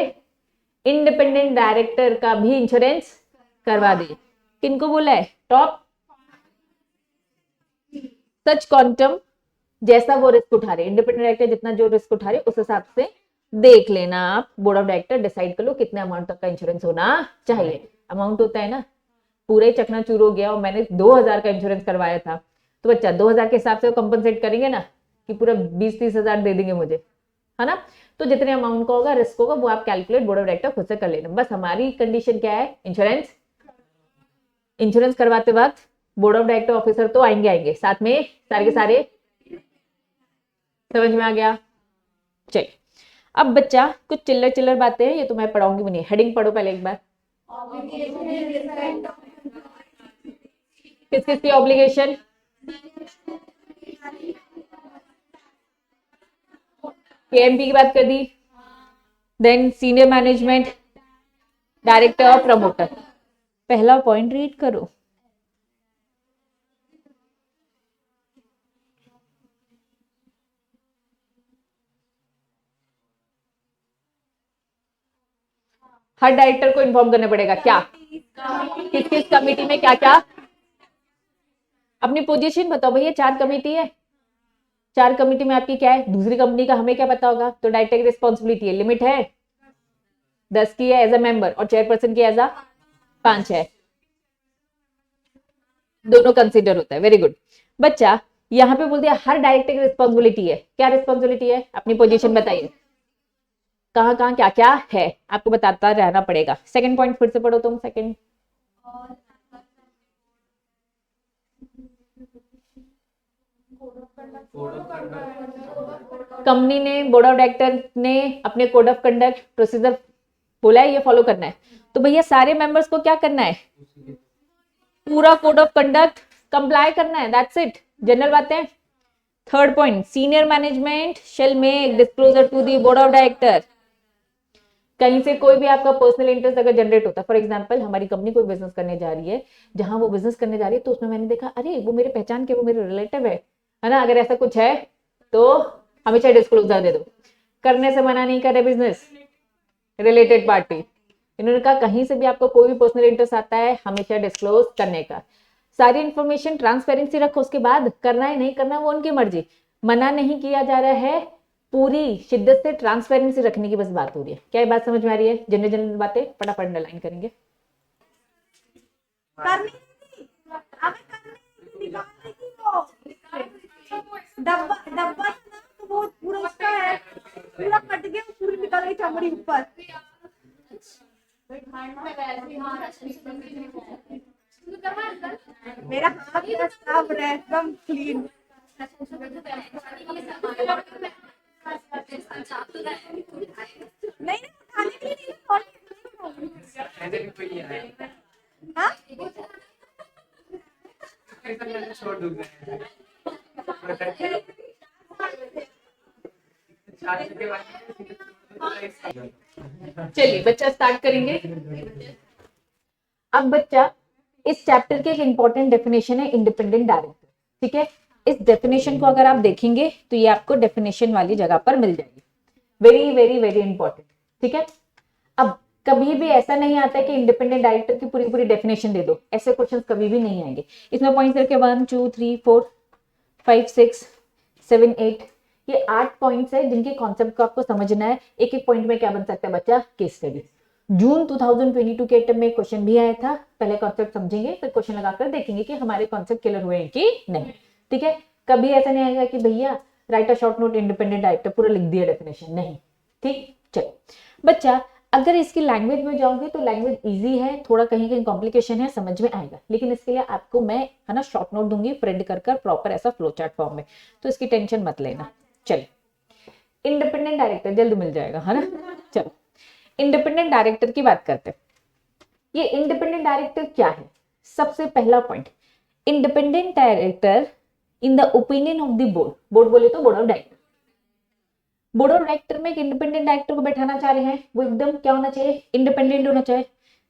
इंडिपेंडेंट डायरेक्टर का भी इंश्योरेंस करवा दिए। किनको बोला है? टॉप सच क्वांटम, जैसा वो रिस्क उठा रहे, इंडिपेंडेंट डायरेक्टर जितना जो रिस्क उठा रहे उस हिसाब से देख लेना आप, बोर्ड ऑफ डायरेक्टर डिसाइड कर लो कितने अमाउंट तक का इंश्योरेंस होना चाहिए। अमाउंट होता है ना, पूरे चकनाचूर हो गया और मैंने 2000 का इंश्योरेंस करवाया था, तो बच्चा 2000 के हिसाब से वो कंपनसेट करेंगे ना कि पूरा 20-30 हजार दे देंगे मुझे, है ना? तो जितने अमाउंट का होगा, रिस्क होगा, वो आप कैलकुलेट बोर्ड ऑफ डायरेक्टर खुद से कर लेना। बस हमारी कंडीशन क्या है, इंश्योरेंस करवाते वक्त बोर्ड ऑफ डायरेक्टर ऑफिसर तो आएंगे साथ में, सारे के सारे। समझ में आ गया? चलिए, अब बच्चा कुछ चिल्लर चिल्लर बातें हैं, ये तो मैं पढ़ाऊंगी भी नहीं, हेडिंग पढ़ो पहले एक बार। किस किस की ऑब्लिगेशन? केएमपी की बात कर दी, देन सीनियर मैनेजमेंट, डायरेक्टर और प्रमोटर। पहला पॉइंट रीड करो। हर डायरेक्टर को इन्फॉर्म करना पड़ेगा क्या, किस किस कमेटी में क्या क्या। अपनी पोजीशन बताओ भैया, 4 कमेटी है, 4 कमेटी में आपकी क्या है, दूसरी कंपनी का हमें क्या पता होगा, तो डायरेक्टर की रिस्पॉन्सिबिलिटी है, लिमिट है 10 की है एज अ मेंबर और चेयरपर्सन की एज अ 5 है, दोनों कंसिडर होता है। वेरी गुड बच्चा, यहाँ पे बोल दिया हर डायरेक्टर की रिस्पॉन्सिबिलिटी है, क्या रिस्पॉन्सिबिलिटी है, अपनी पोजीशन बताइए, कहाँ कहाँ क्या क्या है, आपको बताता रहना पड़ेगा। सेकंड पॉइंट फिर से पढ़ो तुम, सेकंड। कंपनी ने, बोर्ड ऑफ डायरेक्टर ने अपने कोड ऑफ कंडक्ट प्रोसीजर बोला है, ये फॉलो करना है, तो भैया सारे मेंबर्स को क्या करना है, पूरा कोड ऑफ कंडक्ट कंप्लाई करना है, दैट्स इट, जनरल बातें। Third point, senior management shall make disclosure to the board of director. कहीं से कोई भी आपका पर्सनल इंटरेस्ट अगर जनरेट होता है, फॉर एग्जांपल हमारी कंपनी कोई बिजनेस करने जा रही है, जहां वो बिजनेस करने जा रही है तो उसमें मैंने देखा अरे वो मेरे पहचान के, वो मेरे रिलेटिव है ना, अगर ऐसा कुछ है तो हमेशा डिस्क्लोजर दे दो। करने से मना नहीं कर रहे बिजनेस, रिलेटेड पार्टी, इन्होंने कहा कहीं से भी आपको कोई भी पर्सनल इंटरेस्ट आता है हमेशा डिस्क्लोज करने का। सारी इंफॉर्मेशन ट्रांसपेरेंसी रखो, उसके बाद करना है नहीं करना वो उनकी मर्जी, मना नहीं किया जा रहा है, पूरी शिद्दत से ट्रांसपेरेंसी रखने की बस बात हो रही है। क्या ये बात समझ में आ रही है? जनरल जनरल बातें फटाफट अंडरलाइन करेंगे। डब्बा डब्बा ना तो वो पूरा उसका है, पूरा कट गया, पूरी निकल गई चमड़ी ऊपर। मेरा हाथ पूरा साफ है, एकदम क्लीन। नहीं खाने के लिए हाँ चलिए बच्चा स्टार्ट करेंगे। अब बच्चा, इस चैप्टर की एक इंपॉर्टेंट डेफिनेशन है इंडिपेंडेंट डायरेक्टर। ठीक है, इस डेफिनेशन को अगर आप देखेंगे तो ये आपको डेफिनेशन वाली जगह पर मिल जाएगी, वेरी वेरी वेरी इंपॉर्टेंट। ठीक है, अब कभी भी ऐसा नहीं आता कि इंडिपेंडेंट डायरेक्टर की पूरी पूरी डेफिनेशन दे दो, ऐसे क्वेश्चंस कभी भी नहीं आएंगे। इसमें पॉइंट करके 1 2 3 4 5 6 7 8, ये 8 पॉइंट्स है जिनके कॉन्सेप्ट को आपको समझना है। एक एक पॉइंट में क्या बन सकता है बच्चा, केस स्टडी। जून 2022 के अटेम्प्ट में क्वेश्चन भी आया था, पहले कॉन्सेप्ट समझेंगे फिर क्वेश्चन लगाकर देखेंगे कि हमारे कॉन्सेप्ट क्लियर हुए हैं कि नहीं। ठीक है, कभी ऐसा नहीं आएगा कि भैया right a short note independent director पूरा लिख दिया डेफिनेशन, नहीं। ठीक, चलो बच्चा, अगर इसकी लैंग्वेज में जाओगे तो लैंग्वेज इजी है, थोड़ा कहीं कहीं कॉम्प्लिकेशन है, समझ में आएगा, लेकिन इसके लिए आपको मैं है ना शॉर्ट नोट दूंगी प्रिंट कर कर प्रॉपर ऐसा फ्लो चार्ट फॉर्म में, तो इसकी टेंशन मत लेना। चलिए इंडिपेंडेंट डायरेक्टर जल्द मिल जाएगा है ना। चलो इंडिपेंडेंट डायरेक्टर की बात करते हैं। ये इंडिपेंडेंट डायरेक्टर क्या है? सबसे पहला point, independent director in the opinion of the board, board बोले तो board of director, board of director में एक इंडिपेंडेंट डायरेक्टर को बैठाना चाह रहे हैं, वो एकदम क्या होना चाहिए? इंडिपेंडेंट होना चाहिए।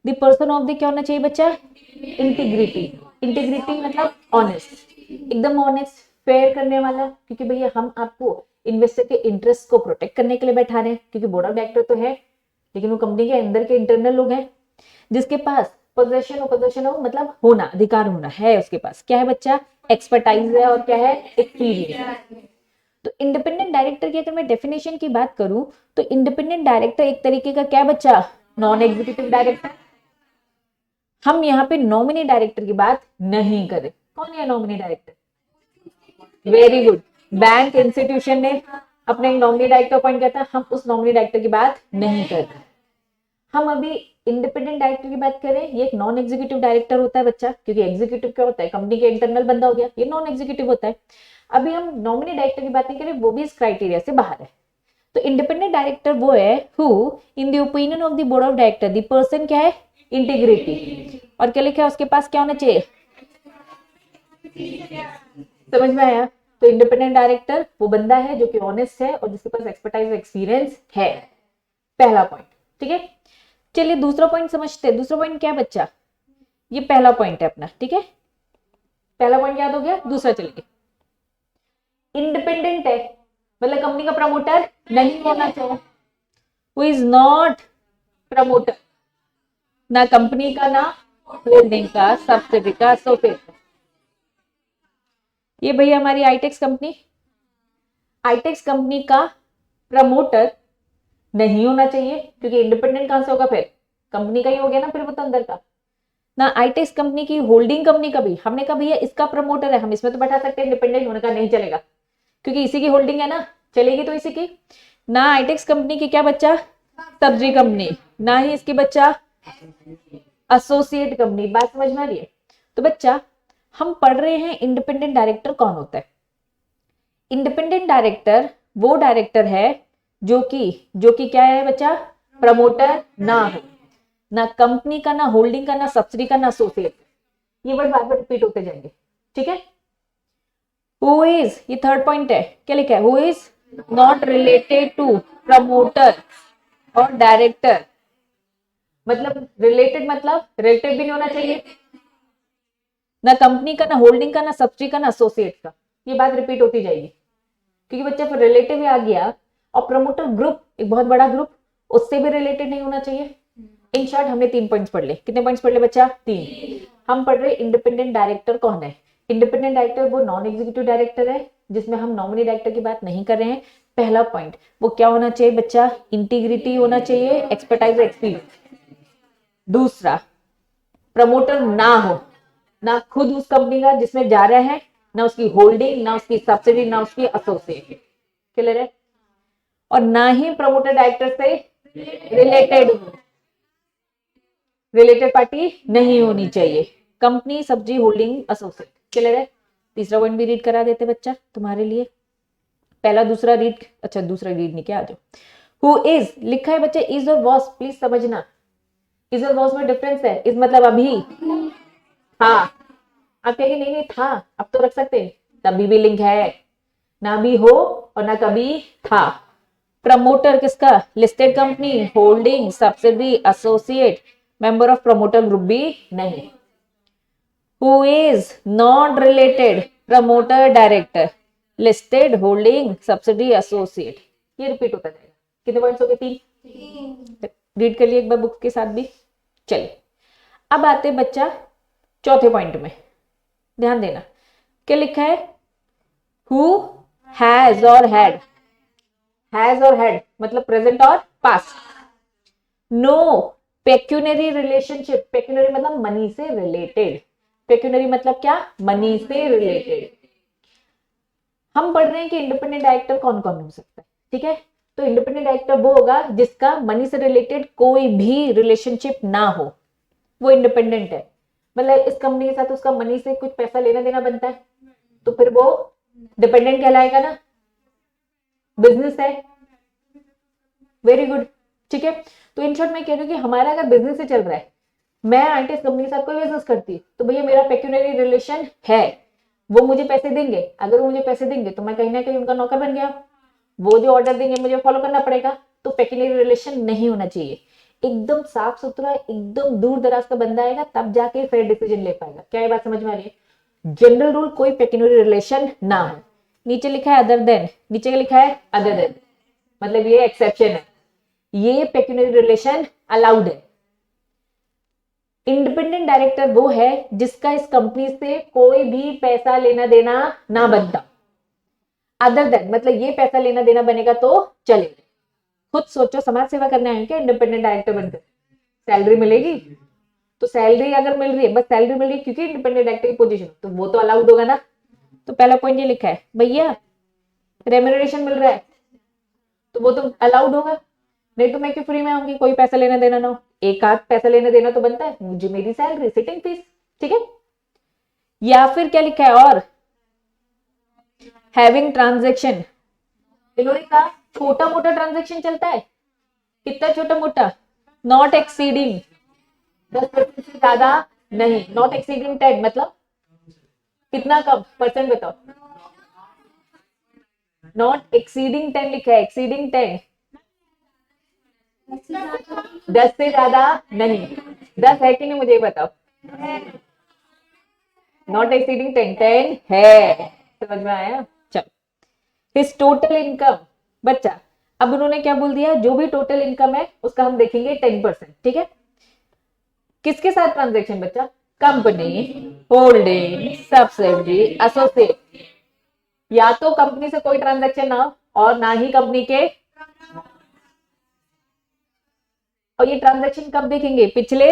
द पर्सन ऑफ द क्या होना चाहिए बच्चा? इंटीग्रिटी। इंटीग्रिटी मतलब ऑनेस्ट, एकदम ऑनेस्ट, फेयर करने वाला, क्योंकि भैया हम आपको इन्वेस्टर के इंटरेस्ट को प्रोटेक्ट करने के लिए बैठा रहे हैं, क्योंकि बोर्ड ऑफ डायरेक्टर तो है लेकिन वो कंपनी के अंदर के इंटरनल लोग हैं, जिसके पास पोजेशन हो मतलब होना, अधिकार होना है, उसके पास क्या है बच्चा? एक्सपर्टाइज है और क्या है? एक्सपीरियंस। तो इंडिपेंडेंट डायरेक्टर की अगर मैं डेफिनेशन की बात करूं तो इंडिपेंडेंट डायरेक्टर एक तरीके का क्या बच्चा? Non executive director. हम यहाँ पे नॉमिनी डायरेक्टर की बात नहीं करें। कौन है nominee director? Very good, bank institution ने अपने नॉमिनी डायरेक्टर अपॉइंट किया था, हम उस नॉमिनी डायरेक्टर की बात नहीं करते। हम अभी इंडिपेंडेंट डायरेक्टर की बात करें, ये एक नॉन एग्जीक्यूटिव डायरेक्टर होता है बच्चा, क्योंकि एग्जीक्यूटिव क्या होता है? कंपनी के इंटरनल बंदा हो गया, ये नॉन एग्जीक्यूटिव होता है। अभी हम नॉमिनी डायरेक्टर की बात नहीं करें, वो भी इस क्राइटेरिया से बाहर है। तो इंडिपेंडेंट डायरेक्टर वो है who in the opinion of the board of director the person क्या है? इंटीग्रिटी। और क्या लिखा है उसके पास? क्या होना चाहिए? समझ में आया? तो इंडिपेंडेंट डायरेक्टर वो बंदा है जो कि ऑनेस्ट है और जिसके पास एक्सपर्टाइज एक्सपीरियंस है। पहला पॉइंट, ठीक है। चलिए दूसरा पॉइंट समझते हैं। दूसरा पॉइंट क्या है बच्चा? ये पहला पॉइंट है अपना, ठीक है। पहला पॉइंट याद हो गया, दूसरा चलिए। इंडिपेंडेंट है मतलब कंपनी का प्रमोटर नहीं होना चाहिए। हु इज नॉट प्रमोटर, ना कंपनी का, ना होल्डिंग का, सब्सिडी का, एसोसिएट। ये भैया हमारी आईटेक्स कंपनी, आईटेक्स कंपनी का प्रमोटर नहीं होना चाहिए, क्योंकि इंडिपेंडेंट कहां से होगा? फिर कंपनी का ही हो गया ना, फिर वो तो अंदर का ना। आईटेक्स कंपनी की होल्डिंग कंपनी का भी हमने कहा भैया इसका प्रमोटर है, हम इसमें तो बैठा सकते हैं, इंडिपेंडेंट होने का नहीं चलेगा, क्योंकि इसी की होल्डिंग है ना, चलेगी तो इसी की ना। आईटेक्स कंपनी की क्या बच्चा? सब्जी कंपनी, ना ही इसकी बच्चा एसोसिएट कंपनी। बात समझ में आ रही है? तो बच्चा हम पढ़ रहे हैं इंडिपेंडेंट डायरेक्टर कौन होता है। इंडिपेंडेंट डायरेक्टर वो डायरेक्टर है जो कि क्या है बच्चा? प्रमोटर ना हो, ना कंपनी का, ना होल्डिंग का, ना सब्सिडी का, ना एसोसिएट। ये वर्ड बार बार रिपीट होते जाएंगे, ठीक है। हु इज, ये थर्ड पॉइंट है, क्या लिखा है? Who is not related to promoter और डायरेक्टर। मतलब रिलेटेड मतलब रिलेटिव भी नहीं होना चाहिए, ना कंपनी का, ना होल्डिंग का, ना सब्सिडी का, ना एसोसिएट का। ये बात रिपीट होती जाएगी, क्योंकि बच्चा फिर रिलेटिव आ गया और प्रमोटर ग्रुप एक बहुत बड़ा ग्रुप, उससे भी रिलेटेड नहीं होना चाहिए। इन शॉर्ट हमने 3 पॉइंट्स पढ़ ले। कितने पॉइंट्स पढ़ ले बच्चा? 3। हम पढ़ रहे इंडिपेंडेंट डायरेक्टर कौन है। इंडिपेंडेंट डायरेक्टर वो नॉन एग्जीक्यूटिव डायरेक्टर है, जिसमें हम नॉमिनी डायरेक्टर की बात नहीं कर रहे हैं। पहला पॉइंट वो क्या होना चाहिए बच्चा? इंटीग्रिटी होना चाहिए, एक्सपर्टाइज एक्सपीरियंस। दूसरा, प्रमोटर ना हो, ना खुद उस कंपनी का जिसमें जा रहा है, ना उसकी होल्डिंग, ना उसकी सब्सिडी, ना उसकी एसोसिएट। क्लियर है? और ना ही प्रमोटर डायरेक्टर से रिलेटेड हो, रिलेटेड पार्टी नहीं होनी चाहिए, कंपनी, सब्जी, होल्डिंग, एसोसिएट। क्लियर है? तीसरा पॉइंट भी रीड करा देते बच्चा तुम्हारे लिए। पहला दूसरा रीड, अच्छा दूसरा रीड नहीं किया, आ जाओ। हु इज लिखा है बच्चे, इज और वॉज, प्लीज समझना। इज और वॉज में डिफरेंस है। इज मतलब अभी, हाँ। आप कहेंगे नहीं नहीं था, अब तो रख सकते हैं, तभी भी लिंक है, ना भी हो और ना कभी था। प्रमोटर किसका? Listed company, holding, subsidy, associate, member of promoter group भी नहीं। Who is not related, promoter director, listed, holding, subsidy, associate. ये रिपीट होता जाएगा। कितने पॉइंट्स हो गए? 3। रीड कर लिए एक बार बुक के साथ भी। चलिए अब आते बच्चा चौथे पॉइंट में, ध्यान देना। क्या लिखा है? हु हैज और हैड। हैज और हैड मतलब प्रेजेंट और past. No pecuniary relationship, pecuniary मतलब मनी से रिलेटेड। पेक्यूनरी मतलब क्या? मनी से रिलेटेड। हम पढ़ रहे हैं कि इंडिपेंडेंट डायरेक्टर कौन कौन हो सकता है, ठीक है। तो इंडिपेंडेंट डायरेक्टर वो होगा जिसका मनी से रिलेटेड कोई भी रिलेशनशिप ना हो, वो इंडिपेंडेंट है। मतलब इस कंपनी के साथ उसका मनी से कुछ पैसा लेना देना बनता है, तो फिर वो डिपेंडेंट कहलाएगा ना, बिजनेस है। वेरी गुड, ठीक है। तो इन शॉर्ट मैं कह रही हूँ कि हमारा अगर बिजनेस से चल रहा है, मैं आंटी इस कंपनी के साथ कोई बिजनेस करती, तो भैया मेरा पेक्यूनरी रिलेशन है, वो मुझे पैसे देंगे, अगर वो मुझे पैसे देंगे तो मैं कहीं ना कहीं उनका नौकर बन गया, वो जो ऑर्डर देंगे मुझे फॉलो करना पड़ेगा। तो पेक्यूनरी रिलेशन नहीं होना चाहिए, एकदम साफ सुथरा, एकदम दूर दराज का बंदा आएगा तब जाके फेयर डिसीजन ले पाएगा। क्या ये बात समझ में आ रही है? जनरल रूल कोई पेक्यूनरी रिलेशन ना हो। नीचे लिखा है अदर देन, नीचे लिखा है अदर देन, मतलब ये एक्सेप्शन है, ये पेक्यूनरी रिलेशन अलाउड है। इंडिपेंडेंट डायरेक्टर वो है जिसका इस कंपनी से कोई भी पैसा लेना देना ना बनता। अदर देन मतलब ये पैसा लेना देना बनेगा तो चलेगा। खुद सोचो, समाज सेवा करने आए क्या इंडिपेंडेंट डायरेक्टर बनकर? सैलरी मिलेगी, तो सैलरी अगर मिल रही है, बस सैलरी मिल रही है क्योंकि इंडिपेंडेंट डायरेक्टर की पोजीशन, तो वो तो अलाउड होगा ना। तो पहला पॉइंट ये लिखा है भैया रेम्यूनरेशन मिल रहा है तो वो तो अलाउड होगा, नहीं तो मैं क्यों फ्री में आऊंगी, कोई पैसा लेना देना ना हो। एक आध पैसा लेना देना तो बनता है, मुझे मेरी सैलरी सिटिंग फीस, ठीक है। या फिर क्या लिखा है, और हैविंग ट्रांजेक्शन, इन्होंने कहा छोटा मोटा ट्रांजेक्शन चलता है, कितना छोटा मोटा, नॉट एक्सीडिंग 10% से ज्यादा नहीं, नॉट एक्सीडिंग 10 मतलब कितना कम परसेंट बताओ, नॉट एक्सीडिंग 10 लिखा है, एक्सीडिंग 10 10 से ज्यादा नहीं, 10 है कि नहीं मुझे बताओ, नॉट एक्सीडिंग 10 10 है, समझ में आया? चलो, हिज टोटल इनकम, बच्चा अब उन्होंने क्या बोल दिया, जो भी टोटल इनकम है उसका हम देखेंगे 10%, ठीक है। किसके साथ ट्रांजेक्शन बच्चा? कंपनी, होल्डिंग, सब्सिडी, एसोसिएट, या तो कंपनी से कोई ट्रांजेक्शन ना हो और ना ही कंपनी के, और ये ट्रांजेक्शन कब देखेंगे? पिछले,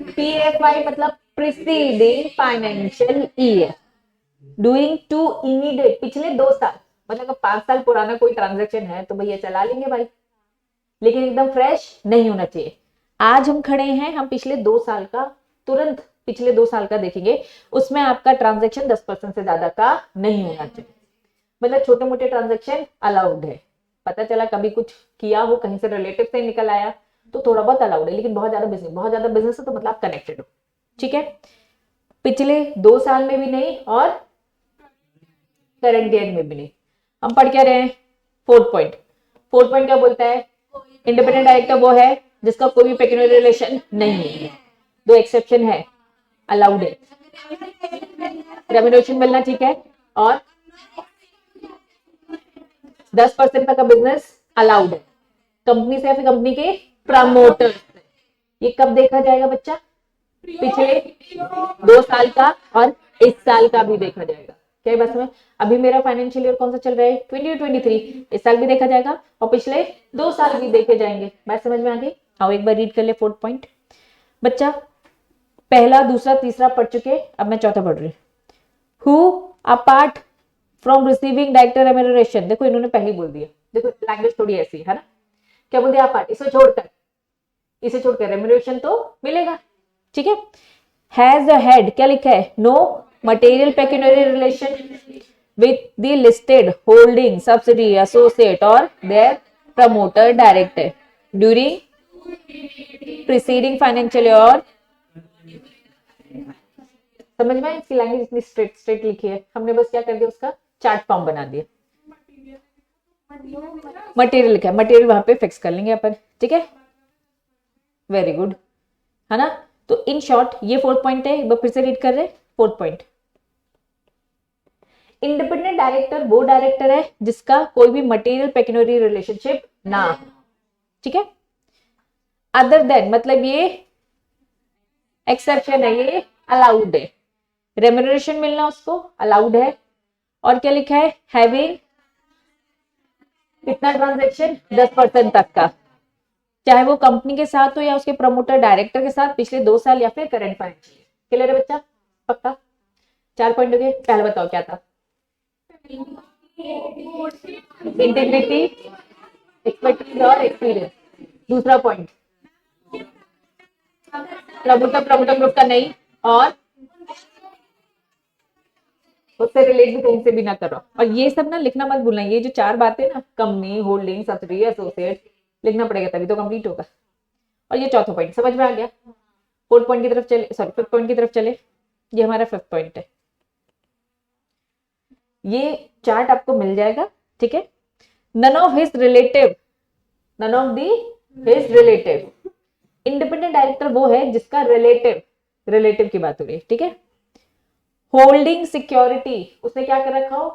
PFI मतलब preceding financial year, doing to immediate, पिछले 2 साल, मतलब अगर 5 साल पुराना कोई ट्रांजेक्शन है तो भैया चला लेंगे भाई, लेकिन एकदम फ्रेश नहीं होना चाहिए। आज हम खड़े हैं, हम पिछले 2 साल का, तुरंत पिछले 2 साल का देखेंगे, उसमें आपका ट्रांजेक्शन 10% से ज्यादा का नहीं होना चाहिए। मतलब छोटे मोटे ट्रांजेक्शन अलाउड है, पता चला कभी कुछ किया हो, कहीं से रिलेटिव से निकल आया तो थोड़ा बहुत अलाउड है, लेकिन बहुत ज्यादा बिजनेस है तो मतलब कनेक्टेड हो, ठीक है। पिछले 2 साल में भी नहीं और करंट ईयर में भी नहीं। हम पढ़ क्या रहे हैं? फोर्थ पॉइंट क्या बोलता है? इंडिपेंडेंट डायरेक्टर वो है जिसका कोई भी पेक्यूनरी रिलेशन नहीं है, 2 एक्सेप्शन है, अलाउड है, रेम्यूनरेशन मिलना ठीक है, और 10% तक का बिजनेस अलाउड है, कंपनी से या फिर कंपनी के प्रमोटर से। ये कब देखा जाएगा बच्चा? पिछले 2 साल का और इस साल का भी देखा जाएगा। क्या बस में अभी मेरा फाइनेंशियल ईयर कौन सा चल रहा है? 2023, इस साल भी देखा जाएगा और पिछले 2 साल भी देखे जाएंगे। बात समझ में आ गई? आओ एक बार रीड कर ले फोर्थ पॉइंट। बच्चा पहला, दूसरा, तीसरा पढ़ चुके, अब मैं चौथा पढ़ रही हूँ। Who apart from receiving director remuneration, देखो इन्होंने पहले बोल दिया, देखो लैंग्वेज थोड़ी ऐसी है ना, क्या बोल दिया? अपार्ट, इसे छोड़कर रेम्यूनरेशन तो मिलेगा, ठीक है। हैज अ हेड, क्या लिखा है? No material pecuniary relation with the listed holding subsidiary associate or their promoter director during preceding financial year। और समझ में इसकी लैंग्वेज इतनी स्ट्रेट लिखी है, हमने बस क्या कर दिया, उसका चार्ट फॉर्म बना दिया। मटेरियल लिखा है, मटेरियल वहां पे फिक्स कर लेंगे अपन, ठीक है। वेरी गुड, है ना। तो इन शॉर्ट ये फोर्थ पॉइंट है, एक बार फिर से रीड कर रहे हैं फोर्थ पॉइंट। इंडिपेंडेंट डायरेक्टर वो डायरेक्टर है जिसका कोई भी मटेरियल पेक्यूनरी रिलेशनशिप ना हो, ठीक है। अदर देन मतलब ये एक्सेप्शन है, ये अलाउड है, रेम्यूनरेशन मिलना उसको अलाउड है। और क्या लिखा है? हैविंग कितना ट्रांजेक्शन? 10% तक का, चाहे वो कंपनी के साथ हो या उसके प्रमोटर डायरेक्टर के साथ, पिछले 2 साल या फिर करंट फाइनेंशियल। क्लियर है बच्चा? पक्का? 4 पॉइंट हो गए। पहले बताओ क्या था? इंटीग्रिटी, एक्सपर्टीज और एक्सपीरियंस। दूसरा पॉइंट, प्रमोटर प्रमोटर ग्रुप का नहीं, और उससे रिलेट भी कहीं से भी ना करो। और ये सब ना लिखना मत भूलना, ये जो चार बातें ना, कंपनी, होल्डिंग, सब्सिडी, एसोसिएट, लिखना पड़ेगा तभी तो कंप्लीट होगा। और ये चौथा पॉइंट समझ में आ गया। फोर्थ पॉइंट की तरफ चले, सॉरी फिफ्थ पॉइंट की तरफ चले। ये हमारा फिफ्थ पॉइंट है। ये चार्ट आपको मिल जाएगा, ठीक है। None of his relative, none of the his relative, independent director वो है जिसका रिलेटिव, रिलेटिव की बात हो रही है, ठीक है। होल्डिंग सिक्योरिटी, उसने क्या कर रखा हो,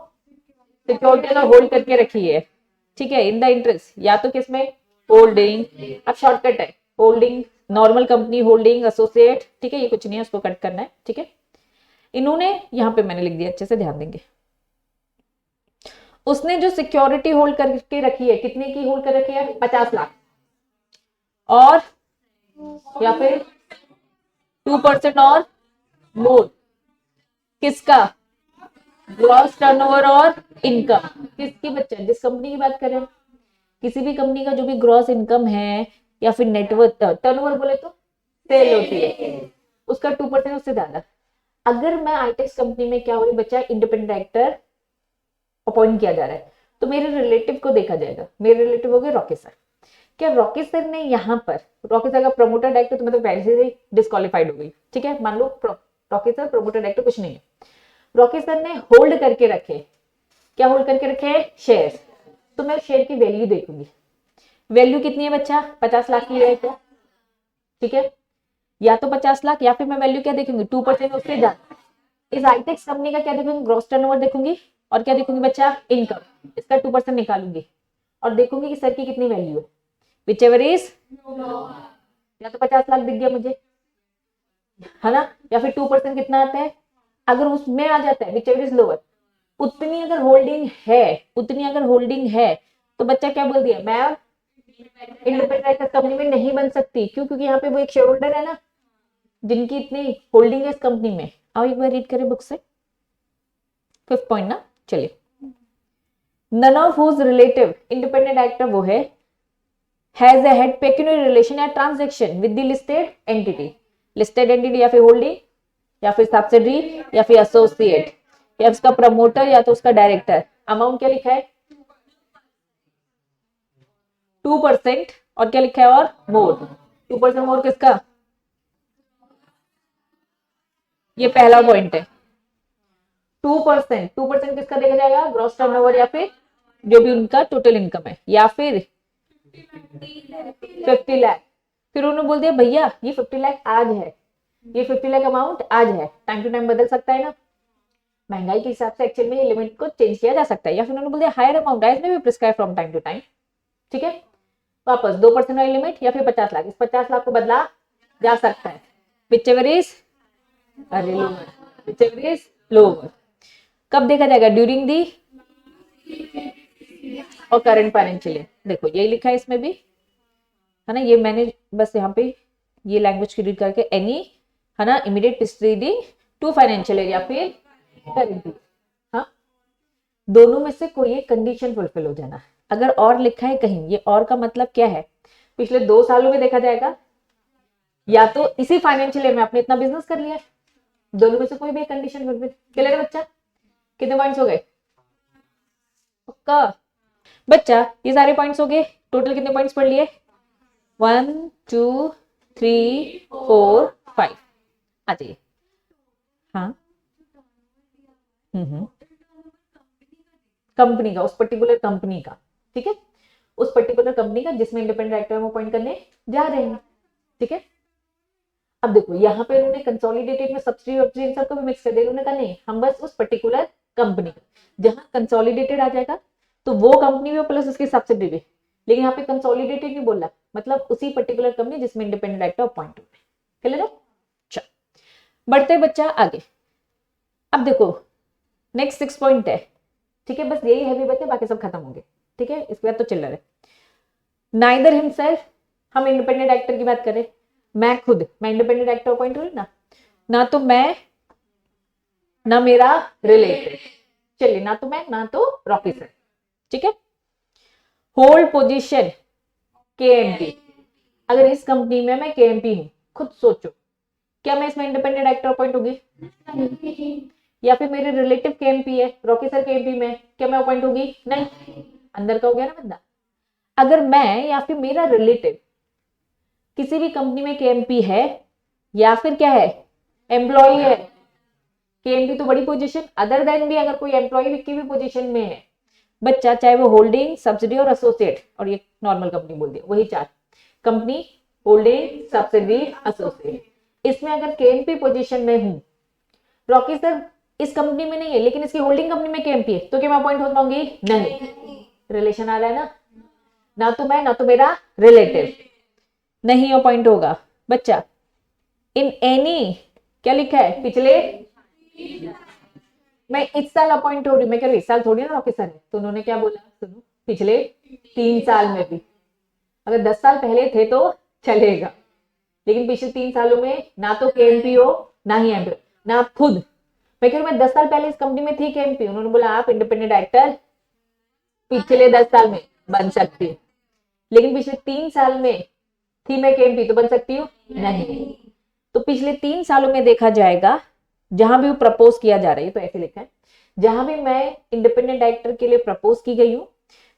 सिक्योरिटी अगर होल्ड करके रखी है, ठीक है, इन द इंटरेस्ट, या तो किसमें, होल्डिंग, अब शॉर्टकट है holding, normal company, holding, associate, ठीक है, ये कुछ नहीं है, उसको कट करना है, ठीक है। इन्होंने यहां पे मैंने लिख दिया, अच्छे से ध्यान देंगे। उसने जो सिक्योरिटी होल्ड करके रखी है, कितने की होल्ड कर रखी है, 50 लाख, और या फिर 2% और मोर, किसका, ग्रॉस टर्नओवर और इनकम, किसकी बच्चा, जिस कंपनी की बात करें, किसी भी कंपनी का जो भी ग्रॉस इनकम है या फिर नेटवर्थ, टर्नओवर बोले तो सेल होती है, उसका 2% उससे ज्यादा। अगर मैं आईटेक्स कंपनी में क्या हो रही बच्चा, इंडिपेंडेंट डायरेक्टर अपॉइंट किया जा रहा है, तो मेरे रिलेटिव को देखा जाएगा। मेरे रिलेटिव हो गए रॉकी सर। क्या रॉकी सर ने यहाँ पर, रॉकी सर का प्रमोटर डायरेक्टर तो मतलब पहले से ही डिस्क्वालीफाइड हो गई, ठीक है, मान लो रॉकी सर प्रमोटर डायरेक्टर कुछ नहीं है। रॉकी सर ने होल्ड करके रखे, क्या होल्ड करके रखे, शेयर, तो मैं शेयर की वैल्यू देखूंगी। वैल्यू कितनी है बच्चा, 50 लाख की है क्या, ठीक है, या तो 50 लाख, या फिर मैं वैल्यू क्या देखूंगी, 2% उससे ज्यादा। इस आईटेक्स कंपनी का क्या देखूंगी, ग्रॉस टर्नओवर देखूंगी, और क्या देखूंगी बच्चा, इनकम, इसका 2% निकालूंगी, और देखूंगी कि सर की कितनी वैल्यू है, विच एवर इज, या तो 50 लाख दिख गया मुझे, है ना, या फिर 2% कितना आता है, अगर उसमें आ जाता है विच एवर इज लोअर, उतनी अगर होल्डिंग है, उतनी अगर होल्डिंग है, तो बच्चा क्या बोल दिया, मैं इंडिपेंडेंट डायरेक्टर कंपनी में नहीं बन सकती। क्यों, क्योंकि यहाँ पे वो एक शेयर होल्डर है ना, जिनकी इतनी होल्डिंग है इस कंपनी में। आओ एक बार रीड करें बुक से, फिफ्थ पॉइंट ना, चलिए। None of whose relative, independent director वो है, has a had pecuniary relation या transaction with the listed entity, listed entity या फिर होल्डिंग, या फिर सब्सिडरी, या फिर एसोसिएट, या उसका प्रमोटर, या तो उसका डायरेक्टर। अमाउंट क्या लिखा है, 2%, और क्या लिखा है, और मोर, 2% मोर किसका, ये पहला पॉइंट है। 2% किसका देखा जाएगा, ग्रॉस टर्नओवर, या फिर जो भी उनका टोटल इनकम है, या फिर 50 लाख। फिर उन्होंने बोल दिया भैया ये 50 लाख आज है, ये 50 लाख अमाउंट आज है, टाइम टू टाइम बदल सकता है ना, महंगाई के हिसाब से एक्चुअल में ये लिमिट को चेंज किया जा सकता है, या फिर उन्होंने बोल दिया हायर अमाउंट एज में भी prescribe from time to time, ठीक है। वापस 2% वाली लिमिट, या फिर 50 लाख, इस 50 लाख को बदला जा सकता है, which ever is lower, which ever is lower. कब देखा जाएगा, ड्यूरिंग दी और करंट फाइनेंशियल ईयर। देखो यही लिखा है इसमें भी, है ना, ये मैंने बस यहाँ पे ये लैंग्वेज की रीड करके, एनी, है ना, immediate preceding to financial year या फिर करंट ईयर, हाँ, दोनों में से कोई एक कंडीशन फुलफिल हो जाना। अगर और लिखा है कहीं, ये और का मतलब क्या है, पिछले 2 सालों में देखा जाएगा, या तो इसी फाइनेंशियल ईयर में आपने इतना बिजनेस कर लिया, दोनों में से कोई भी एक कंडीशन फुलफिल। चलेगा बच्चा, कितने पॉइंट्स हो गए, पक्का बच्चा, ये सारे पॉइंट्स हो गए, टोटल कितने पॉइंट्स पढ़ लिए, 1 2 3 4 5, आ जाइए, हाँ, कंपनी का, उस पर्टिकुलर कंपनी का, ठीक है, उस पर्टिकुलर कंपनी का जिसमें इंडिपेंडेंट डायरेक्टर हम अपॉइंट करने जा रहे हैं, ठीक है। अब देखो यहाँ पे उन्होंने कंसोलिडेटेड में सब्सिडी इन सबको भी मिक्स कर दिया, उन्होंने कहा नहीं हम बस उस पर्टिकुलर कंपनी का, जहां कंसोलिडेटेड आ जाएगा तो वो कंपनी भी प्लस उसकी सब्सिडी भी, लेकिन यहाँ पे कंसोलिडेटेड नहीं बोला, मतलब उसी पर्टिकुलर कंपनी जिसमें इंडिपेंडेंट डायरेक्टर अपॉइंट हुए, क्लियर है। चल बढ़ते बच्चा आगे। अब देखो नेक्स्ट 6 पॉइंट है, ठीक है, बस यही है बच्चे, बाकी सब खत्म होंगे, ठीक है, इसके बाद तो चिल्लर है। नाइदर हिमसेल्फ, हम इंडिपेंडेंट डायरेक्टर की बात करें, मैं खुद, मैं इंडिपेंडेंट डायरेक्टर अपॉइंट हुई ना, ना तो मैं, ना मेरा रिलेटिव, चलिए, ना तो मैं ना तो रॉकी सर, ठीक है। होल्ड पोजीशन केएमपी, अगर इस कंपनी में मैं केएमपी हूं, खुद सोचो, क्या मैं इसमें इंडिपेंडेंट डायरेक्टर अपॉइंट होगी? या फिर मेरे रिलेटिव केएमपी है, रॉकी सर केएमपी में, क्या मैं अपॉइंट होगी? नहीं, अंदर का हो गया ना बंदा। अगर मैं या फिर मेरा रिलेटिव किसी भी कंपनी में केएमपी है या फिर क्या है, एम्प्लॉय है, केएमपी तो बड़ी पोजीशन, अदर देन भी अगर कोई एम्प्लॉय की भी पोजीशन में है बच्चा, चाहे वो होल्डिंग, सब्सिडी और एसोसिएट, और ये नॉर्मल कंपनी बोल दिया, वही चार, कंपनी, होल्डिंग, सब्सिडी, एसोसिएट, इसमें अगर केएमपी पोजीशन में हूं, रॉकी सर इस कंपनी में नहीं है लेकिन इसकी होल्डिंग कंपनी में केएमपी है, तो क्या मैं अपॉइंट हो पाऊंगी? नहीं। रिलेशन आ रहा है ना, ना तो मैं ना तो मेरा रिलेटिव, नहीं अपॉइंट होगा बच्चा। इन एनी, क्या लिखा है, पिछले, मैं इस साल अपॉइंट हो रही हूँ, मैं कह रही इस साल थोड़ी ना ऑफिसर है, तो उन्होंने क्या बोला, सुनो, पिछले 3 साल में भी, अगर 10 साल पहले थे तो चलेगा, लेकिन पिछले 3 सालों में ना तो केएमपी हो ना ही एमपी, ना आप खुद, मैं कह रही हूँ मैं 10 साल पहले इस कंपनी में थी केएमपी, उन्होंने बोला आप इंडिपेंडेंट डायरेक्टर पिछले 10 साल में बन सकती है, लेकिन पिछले 3 साल में थी मैं केएमपी, तो बन सकती हूँ? नहीं। तो पिछले 3 सालों में देखा जाएगा, जहां भी वो प्रपोज किया जा रहा है, तो ऐसे लिखा है, जहां भी मैं इंडिपेंडेंट डायरेक्टर के लिए प्रपोज की गई हूं,